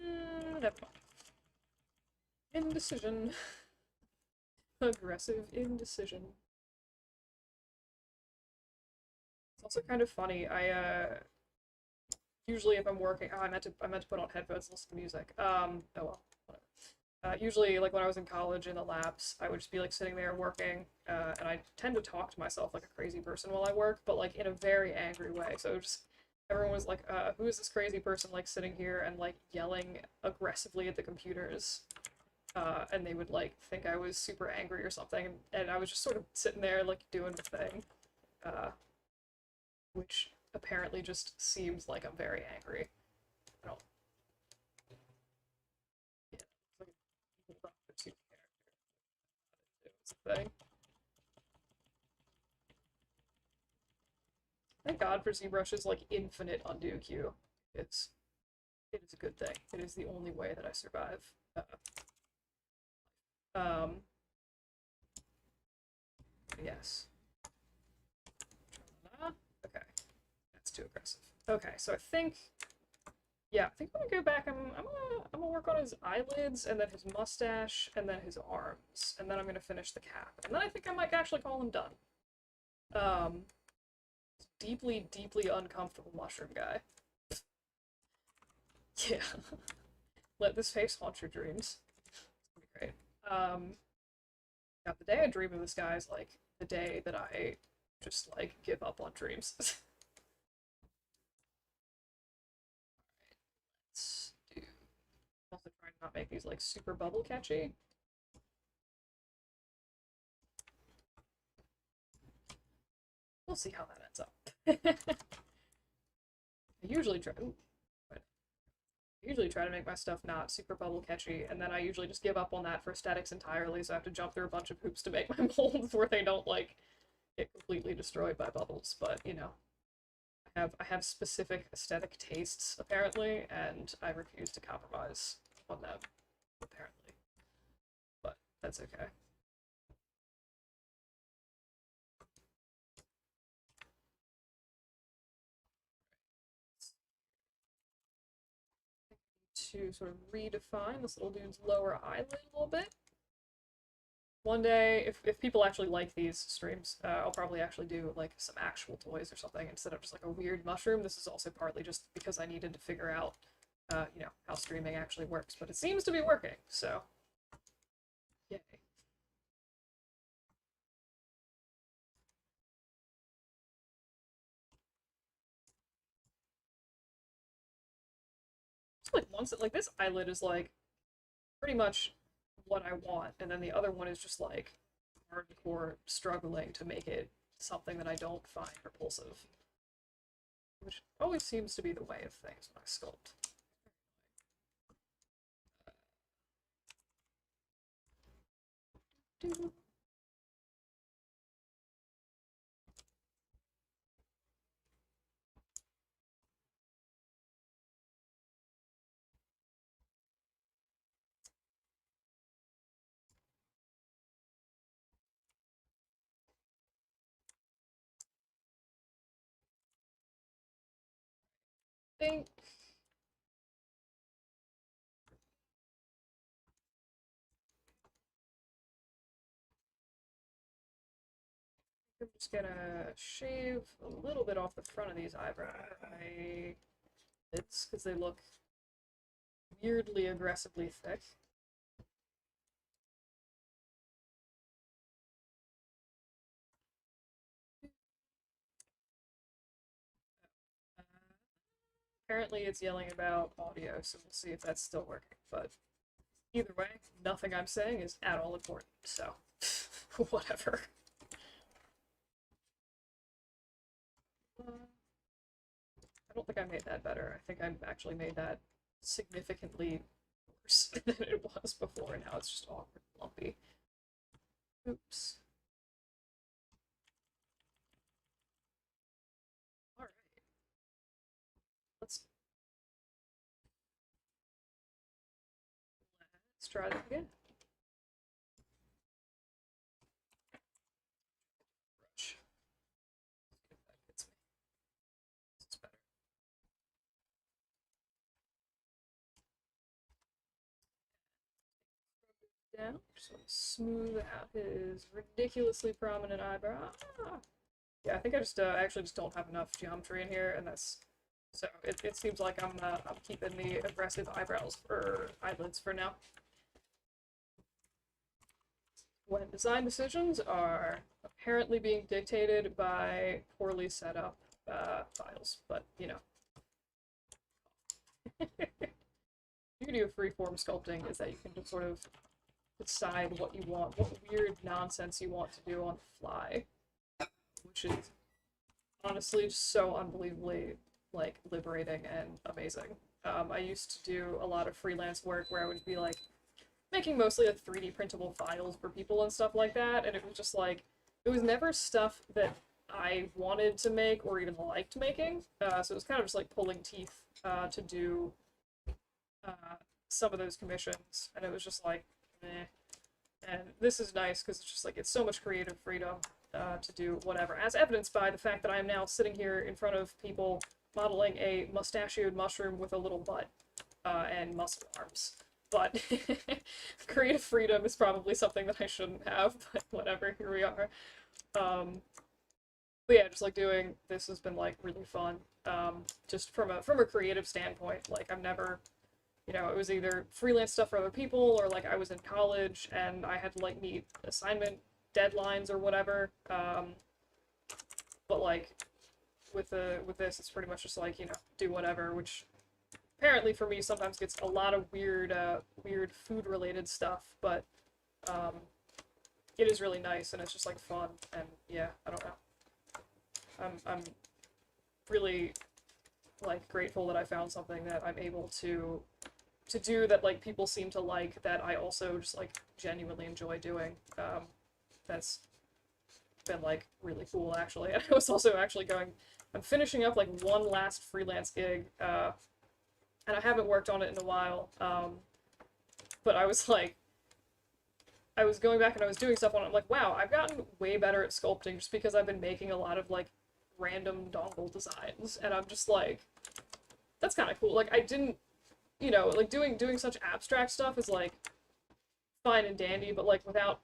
Speaker 1: Never mind. Indecision. Aggressive indecision. It's also kind of funny. Usually if I'm working, I meant to put on headphones and listen to music. Oh well, whatever. Usually, like when I was in college in the labs, I would just be like sitting there working, and I tend to talk to myself like a crazy person while I work, but like in a very angry way. So just everyone was like, "Who is this crazy person like sitting here and like yelling aggressively at the computers?" And they would like think I was super angry or something, and I was just sort of sitting there like doing the thing, which apparently just seems like I'm very angry. I don't. Yeah, it's like a two character thing. Thank God for ZBrush's like infinite undo queue. It is a good thing. It is the only way that I survive. Yes. Okay, that's too aggressive. Okay, so I think Yeah, I think I'm gonna go back. I'm gonna work on his eyelids and then his mustache and then his arms and then I'm gonna finish the cap and then I think I might actually call him done. Um, deeply, deeply uncomfortable mushroom guy. Yeah, let this face haunt your dreams. It's gonna be great. Yeah, the day I dream of this guy is like the day that I just like give up on dreams. Let's do. Also trying to not make these like super bubble catchy. We'll see how that ends up. I usually try. Ooh, I usually try to make my stuff not super bubble catchy, and then I usually just give up on that for aesthetics entirely. So I have to jump through a bunch of hoops to make my molds where they don't like get completely destroyed by bubbles. But you know, I have specific aesthetic tastes apparently, and I refuse to compromise on them apparently. But that's okay. To sort of redefine this little dude's lower eyelid a little bit. One day, if people actually like these streams, I'll probably actually do like some actual toys or something instead of just like a weird mushroom. This is also partly just because I needed to figure out, you know, how streaming actually works, but it seems to be working, so yay. So, like once it, like this eyelid is like pretty much what I want, and then the other one is just like hardcore struggling to make it something that I don't find repulsive, which always seems to be the way of things when I sculpt. Think I'm just gonna shave a little bit off the front of these eyebrows because they look weirdly aggressively thick. Uh, Apparently it's yelling about audio, so we'll see if that's still working. But either way, nothing I'm saying is at all important, so whatever. I don't think I made that better. I think I actually made that significantly worse than it was before, and now it's just awkward and lumpy. Oops. Alright. Let's try that again. Brush. See if that gets me. It's better. Down. Just want to smooth out his ridiculously prominent eyebrow. Ah. Yeah, I think I just actually just don't have enough geometry in here, and that's so it seems like I'm keeping the aggressive eyebrows for eyelids for now. When design decisions are apparently being dictated by poorly set up files, but you know. Beauty of freeform sculpting is that you can just sort of decide what you want, what weird nonsense you want to do on the fly, which is honestly just so unbelievably like liberating and amazing. I used to do a lot of freelance work where I would be like making mostly like 3D printable files for people and stuff like that, and it was just like it was never stuff that I wanted to make or even liked making. So it was kind of just like pulling teeth to do uh, some of those commissions, and it was just like, meh. And this is nice because it's just like it's so much creative freedom to do whatever, as evidenced by the fact that I am now sitting here in front of people modeling a mustachioed mushroom with a little butt and muscle arms. But creative freedom is probably something that I shouldn't have, but whatever, here we are. Um, but yeah, just like doing this has been like really fun. Just from a creative standpoint, like I've never, it was either freelance stuff for other people or like I was in college and I had to like meet assignment deadlines or whatever. But like with this, it's pretty much just like do whatever, which apparently for me sometimes gets a lot of weird food related stuff, but um, it is really nice and it's just like fun and yeah, I don't know. I'm really like grateful that I found something that I'm able to do that like people seem to like that I also just like genuinely enjoy doing. That's been like really cool actually. And I was also actually I'm finishing up like one last freelance gig, and I haven't worked on it in a while. But I was going back and I was doing stuff on it. I'm like, wow, I've gotten way better at sculpting just because I've been making a lot of like random dongle designs, and I'm just like, that's kind of cool. Like I didn't, like doing such abstract stuff is like fine and dandy, but like without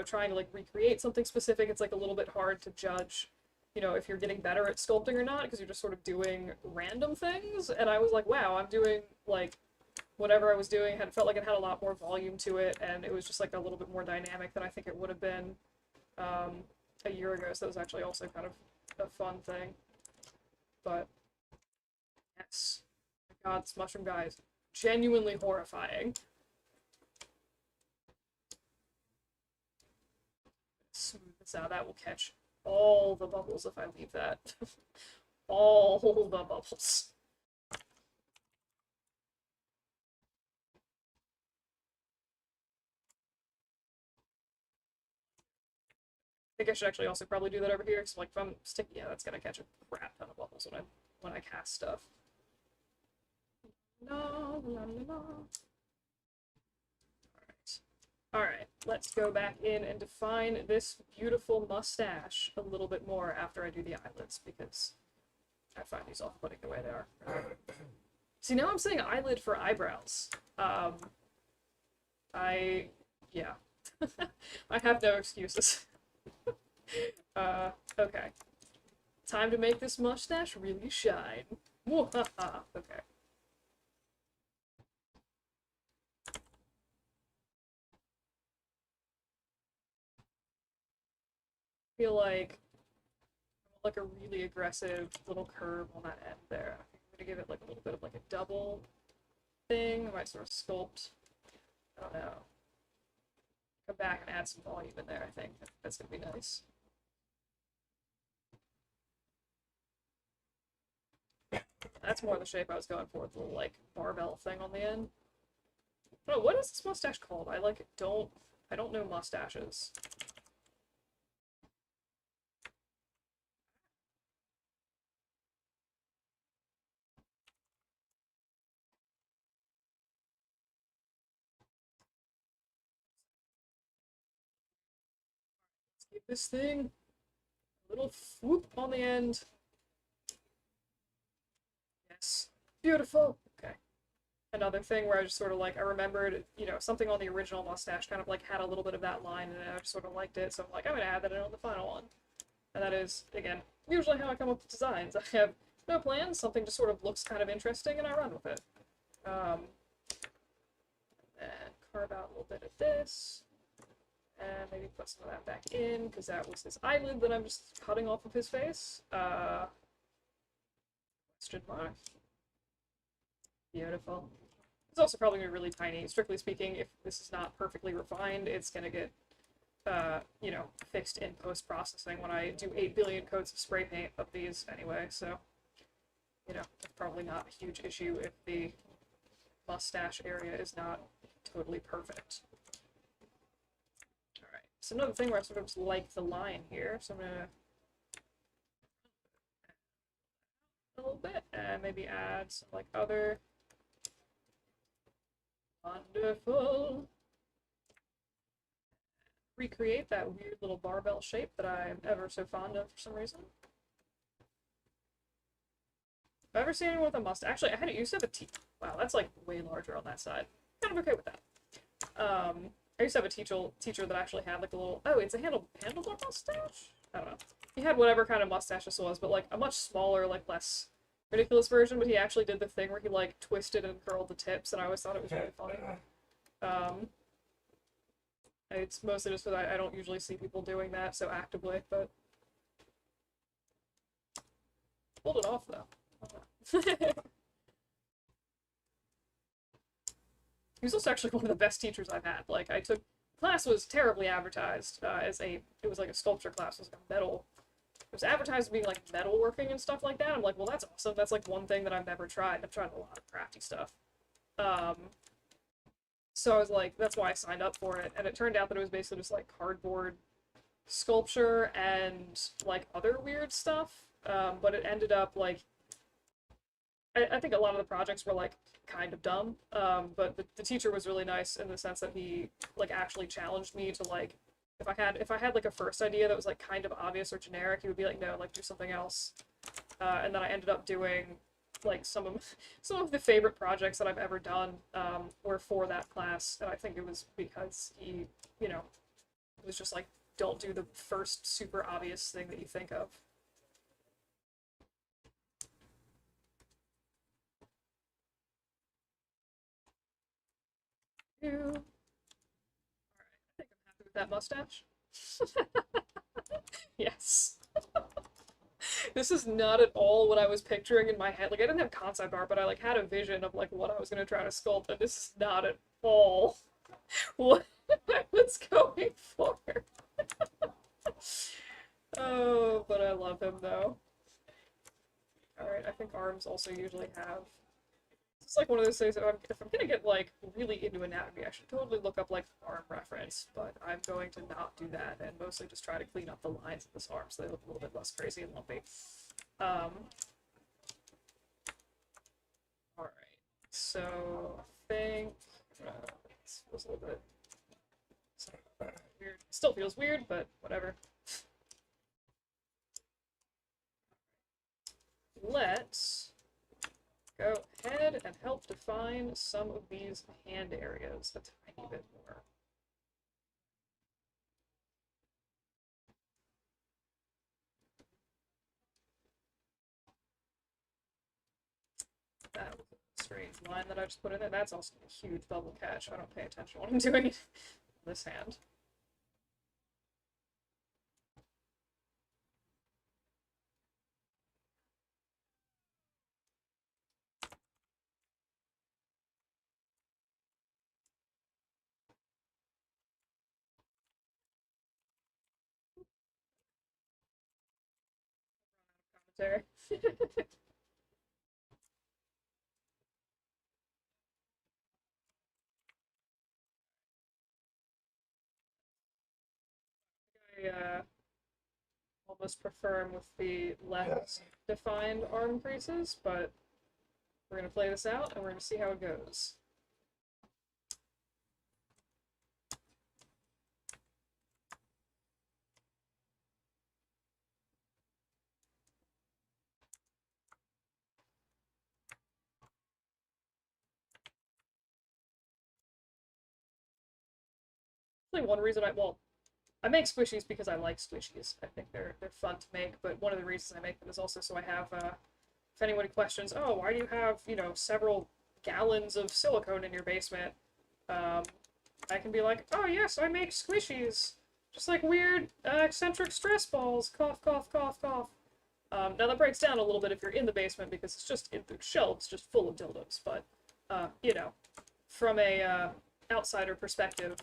Speaker 1: trying to like recreate something specific, it's like a little bit hard to judge if you're getting better at sculpting or not because you're just sort of doing random things. And I was like, wow, I'm doing like whatever I was doing had felt like it had a lot more volume to it, and it was just like a little bit more dynamic than I think it would have been a year ago. So that was actually also kind of a fun thing. But yes, my God, this mushroom guy is genuinely horrifying. Smooth this out. That will catch all the bubbles if I leave that. All the bubbles. I think I should actually also probably do that over here, because like if I'm sticky, yeah, that's gonna catch a crap ton of bubbles when I cast stuff. No, no, no, no. Alright. Alright, let's go back in and define this beautiful mustache a little bit more after I do the eyelids, because I find these off-putting the way they are. See, now I'm saying eyelid for eyebrows. Yeah. I have no excuses. Okay. Time to make this mustache really shine. Okay. Feel like a really aggressive little curve on that end there. I think I'm gonna give it like a little bit of like a double thing. I might sort of sculpt. I don't know. Come back and add some volume in there, I think. That's gonna be nice. That's more the shape I was going for with the little like barbell thing on the end. Oh, what is this mustache called? I don't know mustaches. Let's give this thing a little whoop on the end. Yes. Beautiful. Okay. Another thing where I just sort of like, I remembered, something on the original mustache kind of like had a little bit of that line and I just sort of liked it. So I'm like, I'm gonna add that in on the final one. And that is, again, usually how I come up with designs. I have no plans, something just sort of looks kind of interesting and I run with it. And carve out a little bit of this. And maybe put some of that back in, because that was his eyelid that I'm just cutting off of his face. Question mark. Beautiful. It's also probably going to be really tiny. Strictly speaking, if this is not perfectly refined, it's going to get, fixed in post-processing when I do 8 billion coats of spray paint of these anyway, so, it's probably not a huge issue if the mustache area is not totally perfect. Alright, so another thing where I sort of just like the line here, so I'm going to a little bit, and maybe add some, like, other wonderful. Recreate that weird little barbell shape that I'm ever so fond of for some reason. I've ever seen anyone with a mustache. Actually, I used to have a T. Wow, that's like way larger on that side. Kind of okay with that. I used to have a teacher that actually had like a little. Oh, it's a handlebar mustache. I don't know. He had whatever kind of mustache this was, but like a much smaller, like less ridiculous version. But he actually did the thing where he like twisted and curled the tips, and I always thought it was really funny. It's mostly just because I don't usually see people doing that so actively, but pulled it off though. He was also actually one of the best teachers I've had. Like, class was terribly advertised it was like a sculpture class. It was like a metal, it was advertised as being like metalworking and stuff like that. I'm like, well, that's awesome. That's like one thing that I've never tried. I've tried a lot of crafty stuff. So I was like, that's why I signed up for it. And it turned out that it was basically just like cardboard sculpture and like other weird stuff. But it ended up like, I think a lot of the projects were like kind of dumb. But the teacher was really nice in the sense that he like actually challenged me to like, if I had like a first idea that was like kind of obvious or generic, he would be like, no, like do something else. And then I ended up doing like some of the favorite projects that I've ever done were for that class, and I think it was because he, you know, was just like, don't do the first super obvious thing that you think of. All right, I think I'm happy with that mustache. Yes. This is not at all what I was picturing in my head. Like, I didn't have concept art, but I like had a vision of like what I was gonna try to sculpt, and this is not at all what I was going for. Oh, but I love him though. Alright, I think arms also usually have. It's like one of those things that if I'm gonna get like really into anatomy, I should totally look up like arm reference, but I'm going to not do that and mostly just try to clean up the lines of this arm so they look a little bit less crazy and lumpy. Alright, so I think this feels a little bit weird. Still feels weird, but whatever. Let's go ahead and help define some of these hand areas a tiny bit more. That was a strange line that I just put in there. That's also a huge bubble catch. I don't pay attention when I'm doing this hand. Commentary. I almost prefer him with the less defined arm creases, but we're going to play this out and we're going to see how it goes. One reason I make squishies because I like squishies. I think they're fun to make, but one of the reasons I make them is also so I have if anybody questions, oh, why do you have, you know, several gallons of silicone in your basement? I can be like, oh yes, I make squishies. Just like weird eccentric stress balls. Cough, cough, cough, cough. Now that breaks down a little bit if you're in the basement because it's just in the shelves just full of dildos, but you know, from a outsider perspective,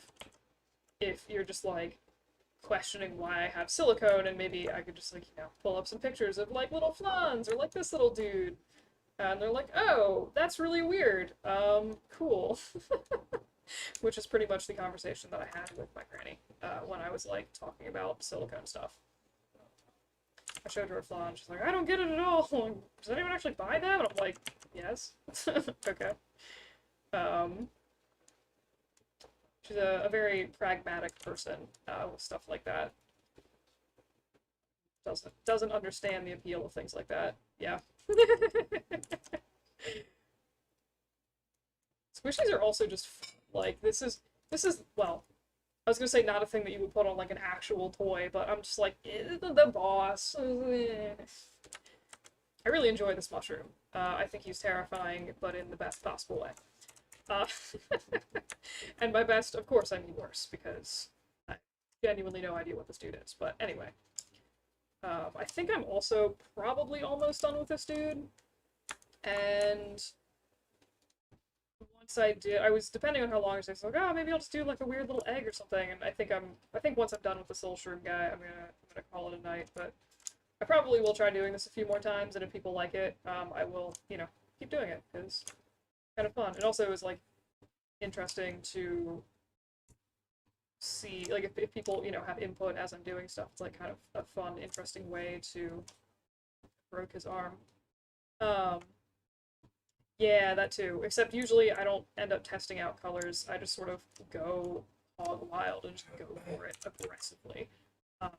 Speaker 1: if you're just like questioning why I have silicone, and maybe I could just like, you know, pull up some pictures of like little flans or like this little dude, and they're like, oh, that's really weird. Cool. Which is pretty much the conversation that I had with my granny when I was like talking about silicone stuff. I showed her a flan, and she's like, I don't get it at all. Does anyone actually buy that? And I'm like, yes. Okay. She's a very pragmatic person with stuff like that. Doesn't understand the appeal of things like that. Yeah, Squishies are also just like this is well, I was gonna say not a thing that you would put on like an actual toy, but I'm just like the boss. I really enjoy this mushroom. I think he's terrifying, but in the best possible way. Uh, and by best, of course, I mean worse because I genuinely no idea what this dude is. But anyway, I think I'm also probably almost done with this dude, and once I did, I was depending on how long it takes. Like, oh, maybe I'll just do like a weird little egg or something. And I think once I'm done with this little shroom guy, I'm gonna call it a night. But I probably will try doing this a few more times, and if people like it, I will, keep doing it because it's kind of fun. It also is like interesting to see, like if people, have input as I'm doing stuff. It's like kind of a fun, interesting way to broke his arm. Um, Yeah, that too. Except usually I don't end up testing out colors. I just sort of go hog wild and just go for it aggressively. Um,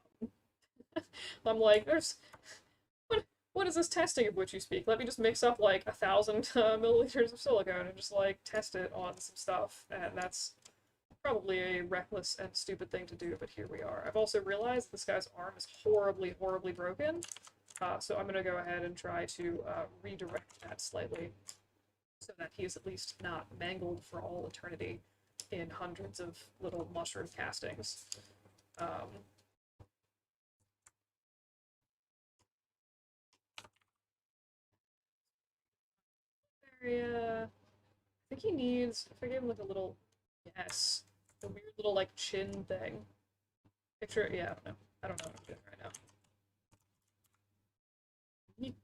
Speaker 1: I'm like, what is this testing of which you speak? Let me just mix up like 1,000 milliliters of silicone and just like test it on some stuff, and that's probably a reckless and stupid thing to do. But here we are. I've also realized this guy's arm is horribly, horribly broken. So I'm gonna go ahead and try to redirect that slightly so that he is at least not mangled for all eternity in hundreds of little mushroom castings. Um, area. I think he needs. If I give him like a little, yes, a weird little like chin thing. Picture. Yeah, I don't know. I don't know what I'm doing right now. He,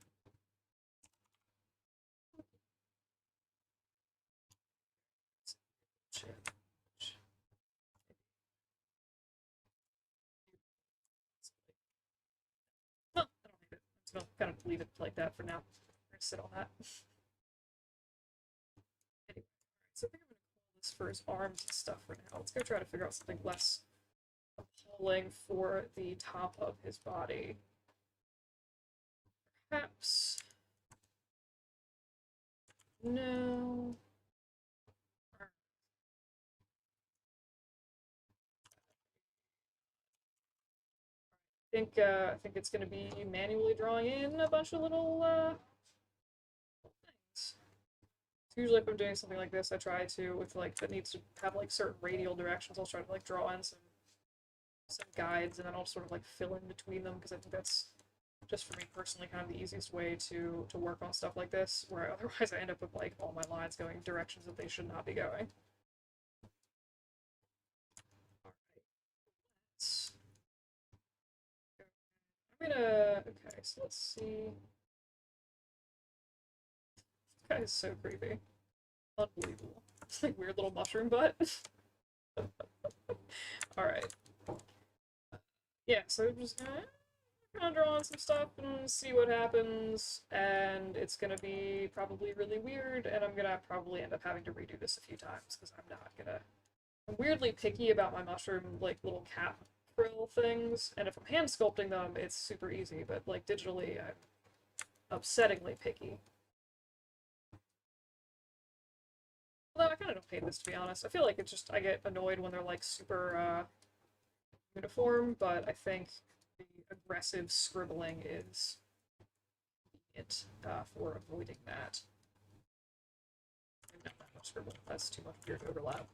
Speaker 1: chin. No, I don't need it. I'm just gonna kind of leave it like that for now. I'm gonna sit on that. Anyway, alright, so I think I'm gonna call this for his arms and stuff for now. Let's go try to figure out something less appalling for the top of his body. Perhaps. No. I think it's gonna be manually drawing in a bunch of little things. So usually if I'm doing something like this, I try to with like that needs to have like certain radial directions. I'll try to like draw in some guides, and then I'll sort of like fill in between them because I think that's just for me personally kind of the easiest way to work on stuff like this. Where otherwise I end up with like all my lines going directions that they should not be going. All right, I'm gonna. Okay, so let's see. This guy is so creepy. Unbelievable. It's like weird little mushroom butt. Alright. Yeah, so I'm just gonna draw on some stuff and see what happens. And it's gonna be probably really weird, and I'm gonna probably end up having to redo this a few times because I'm not gonna. I'm weirdly picky about my mushroom, like little cat frill things, and if I'm hand sculpting them, it's super easy, but like digitally, I'm upsettingly picky. Although I kind of don't hate this, to be honest. I feel like it's just I get annoyed when they're like super uniform, but I think the aggressive scribbling is it for avoiding that. Not that much scribble. That's too much weird overlap.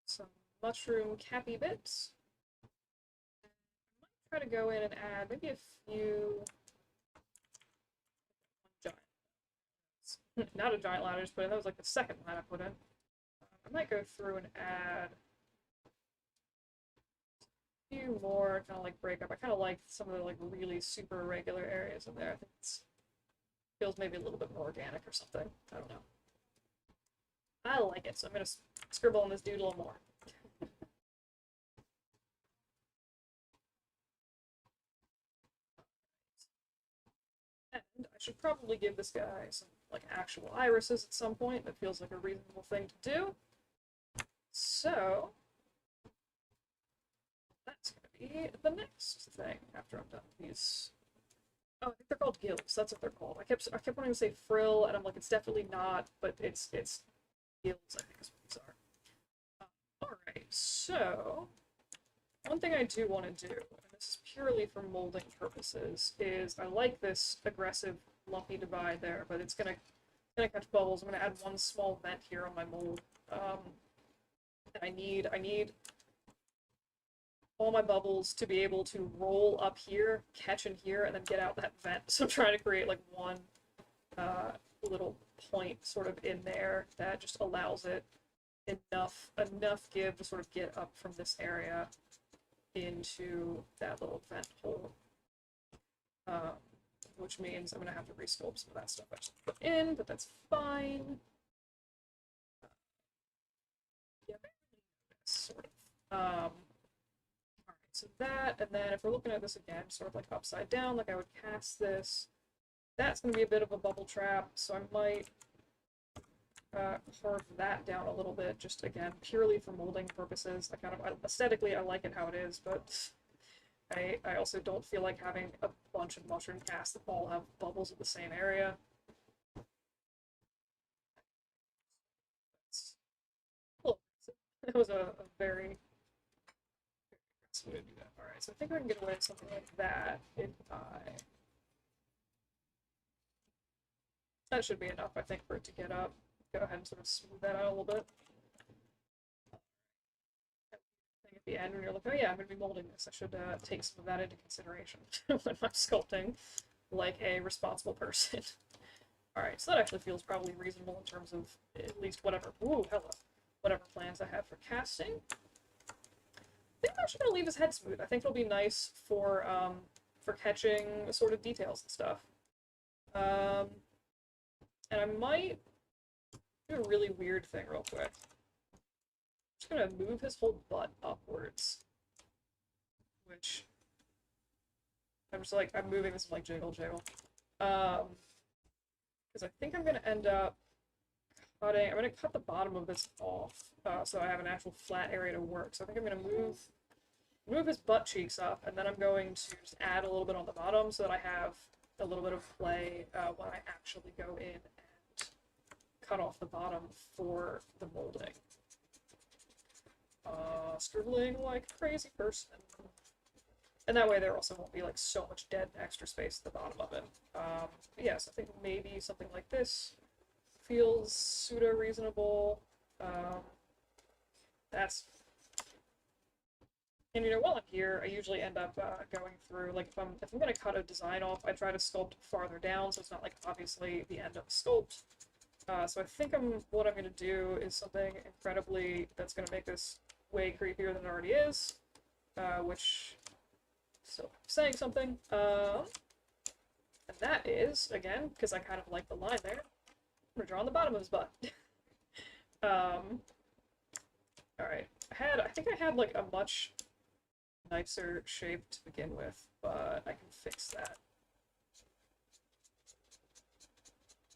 Speaker 1: Some mushroom cappy bits. I might try to go in and add maybe a few giant. Not a giant ladder, but that was like the second line I put in. I might go through and add a few more, kind of like break up. I kind of like some of the like really super irregular areas in there. I think it feels maybe a little bit more organic or something. I don't know. I like it, so I'm gonna scribble on this dude a little more. And I should probably give this guy some, like, actual irises at some point. That feels like a reasonable thing to do. So, that's gonna be the next thing after I'm done with these. Oh, I think they're called gills. That's what they're called. I kept wanting to say frill, and I'm like, it's definitely not, but it's gills, I think is what these are. Alright, so one thing I do want to do, and this is purely for molding purposes, is I like this aggressive lumpy divide there, but it's gonna catch bubbles. I'm gonna add one small vent here on my mold. And I need all my bubbles to be able to roll up here, catch in here, and then get out that vent. So I'm trying to create like one little point sort of in there that just allows it enough give to sort of get up from this area into that little vent hole. Which means I'm going to have to resculpt some of that stuff I just put in, but that's fine. Yeah, sort of. Alright, so that, and then if we're looking at this again, sort of like upside down, like I would cast this, that's going to be a bit of a bubble trap, so I might carve that down a little bit, just again, purely for molding purposes. Aesthetically, I like it how it is, but I also don't feel like having a bunch of mushroom casts that all have bubbles in the same area. It was a very aggressive way to do that. Alright, so I think I can get away with something like that if I... That should be enough, I think, for it to get up. Go ahead and sort of smooth that out a little bit. At the end, when you're like, oh yeah, I'm going to be molding this, I should take some of that into consideration when I'm sculpting like a responsible person. Alright, so that actually feels probably reasonable in terms of at least whatever plans I have for casting. I think I'm actually going to leave his head smooth. I think it'll be nice for catching sort of details and stuff. And I might do a really weird thing real quick. I'm just gonna move his whole butt upwards. Which I'm moving this like jiggle. Because I think I'm gonna end up I'm gonna cut the bottom of this off, so I have an actual flat area to work. So I think I'm gonna move his butt cheeks up, and then I'm going to just add a little bit on the bottom so that I have a little bit of play when I actually go in and cut off the bottom for the molding. Scribbling like a crazy person. And that way there also won't be like so much dead extra space at the bottom of it. Yes, I think maybe something like this feels pseudo-reasonable. And you know, while I'm here, I usually end up going through, like, if I'm gonna cut a design off, I try to sculpt farther down, so it's not, like, obviously the end of the sculpt. So I think what I'm gonna do is something incredibly, that's gonna make this way creepier than it already is, which, still saying something, and that is, again, because I kind of like the line there, I'm gonna draw on the bottom of his butt. Alright, I think I had, like, a much nicer shape to begin with, but I can fix that.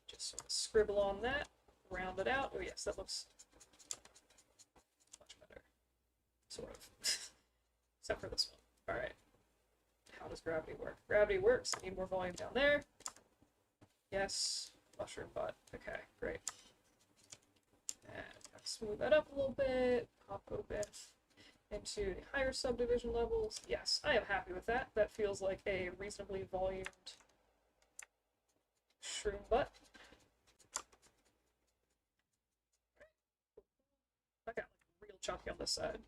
Speaker 1: Just sort of scribble on that, round it out. Oh yes, that looks much better. Sort of. Except for this one. Alright. How does gravity work? Gravity works. I need more volume down there. Yes. Mushroom butt. Okay, great. And smooth that up a little bit. Pop open into the higher subdivision levels. Yes, I am happy with that. That feels like a reasonably volumed shroom butt. I got like real chunky on this side.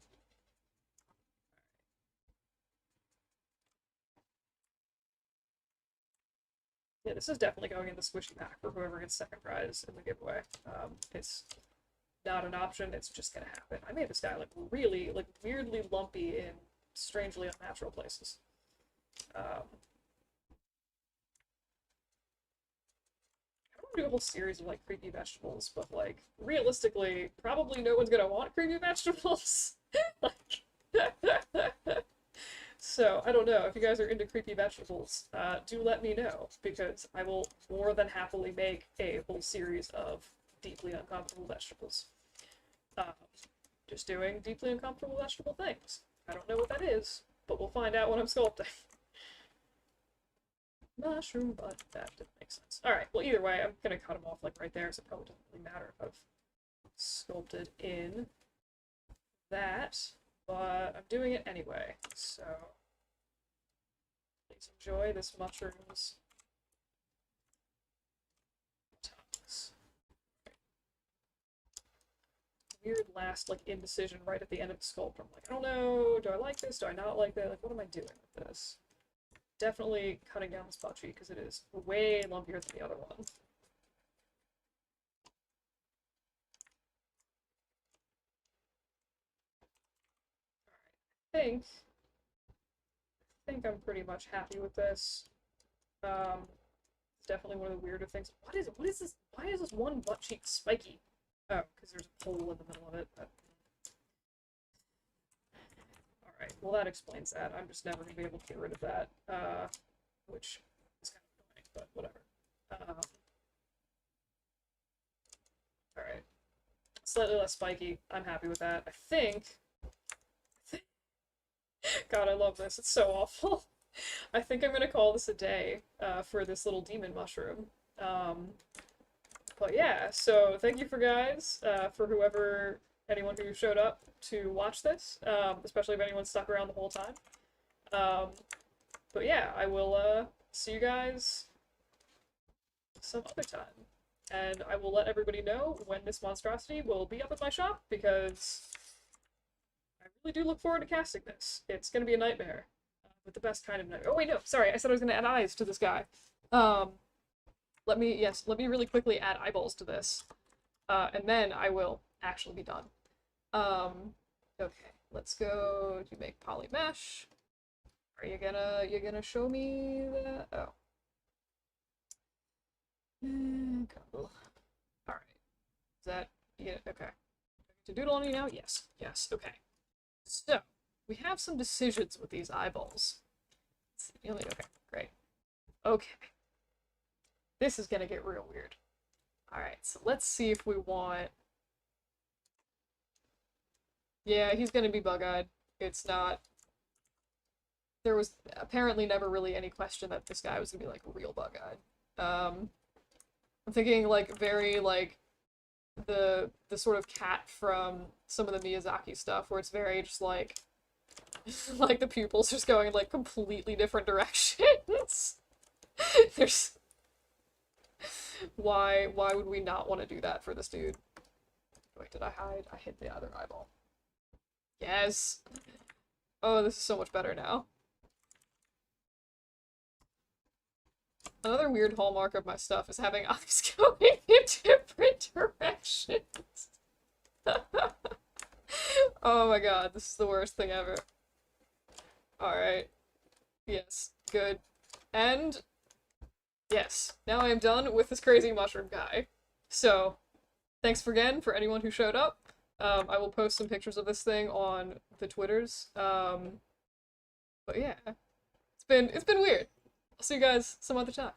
Speaker 1: Yeah, this is definitely going in the squishy pack for whoever gets second prize in the giveaway. It's not an option, it's just gonna happen. I made this guy like really, like weirdly lumpy in strangely unnatural places. I don't want to do a whole series of like creepy vegetables, but like realistically, probably no one's gonna want creepy vegetables. Like, so I don't know if you guys are into creepy vegetables. Do let me know because I will more than happily make a whole series of deeply uncomfortable vegetables. Um, just doing deeply uncomfortable vegetable things. I don't know what that is, but we'll find out when I'm sculpting. Mushroom, but that didn't make sense. Alright, well either way, I'm gonna cut them off like right there, so it probably doesn't really matter if I've sculpted in that, but I'm doing it anyway, so please enjoy this mushrooms. Weird last, like, indecision right at the end of the sculpt. I'm like, I don't know, do I like this, do I not like that? Like, what am I doing with this? Definitely cutting down this butt cheek because it is way lumpier than the other one. Alright, I think I'm pretty much happy with this. It's definitely one of the weirder things. What is this? Why is this one butt cheek spiky? Oh, because there's a hole in the middle of it. Alright, well that explains that. I'm just never going to be able to get rid of that. Which is kind of annoying, but whatever. Alright. Slightly less spiky. I'm happy with that. I think... God, I love this. It's so awful. I think I'm going to call this a day for this little demon mushroom. But yeah, so thank you for anyone who showed up to watch this, especially if anyone stuck around the whole time. But yeah, I will see you guys some other time. And I will let everybody know when this monstrosity will be up at my shop, because I really do look forward to casting this. It's going to be a nightmare. But the best kind of nightmare. Oh wait, no, sorry, I said I was going to add eyes to this guy. Let me really quickly add eyeballs to this. And then I will actually be done. Okay, let's go to make poly mesh. Are you gonna show me that? Oh. Cool. Alright. Is that, yeah, okay. To doodle on you now? Yes. Yes, okay. So, we have some decisions with these eyeballs. Okay, great. Okay. This is gonna get real weird. Alright, so let's see if we want... Yeah, he's gonna be bug-eyed. It's not... There was apparently never really any question that this guy was gonna be, like, real bug-eyed. I'm thinking, like, very, like, the sort of cat from some of the Miyazaki stuff, where it's very just, like, like, the pupils just going in, like, completely different directions. There's... Why would we not want to do that for this dude? Wait, did I hide? I hid the other eyeball. Yes! Oh, this is so much better now. Another weird hallmark of my stuff is having eyes going in different directions. Oh my god, this is the worst thing ever. Alright. Yes, good. And... yes, now I am done with this crazy mushroom guy. So, thanks again for anyone who showed up. I will post some pictures of this thing on the Twitters. But yeah, it's been weird. I'll see you guys some other time.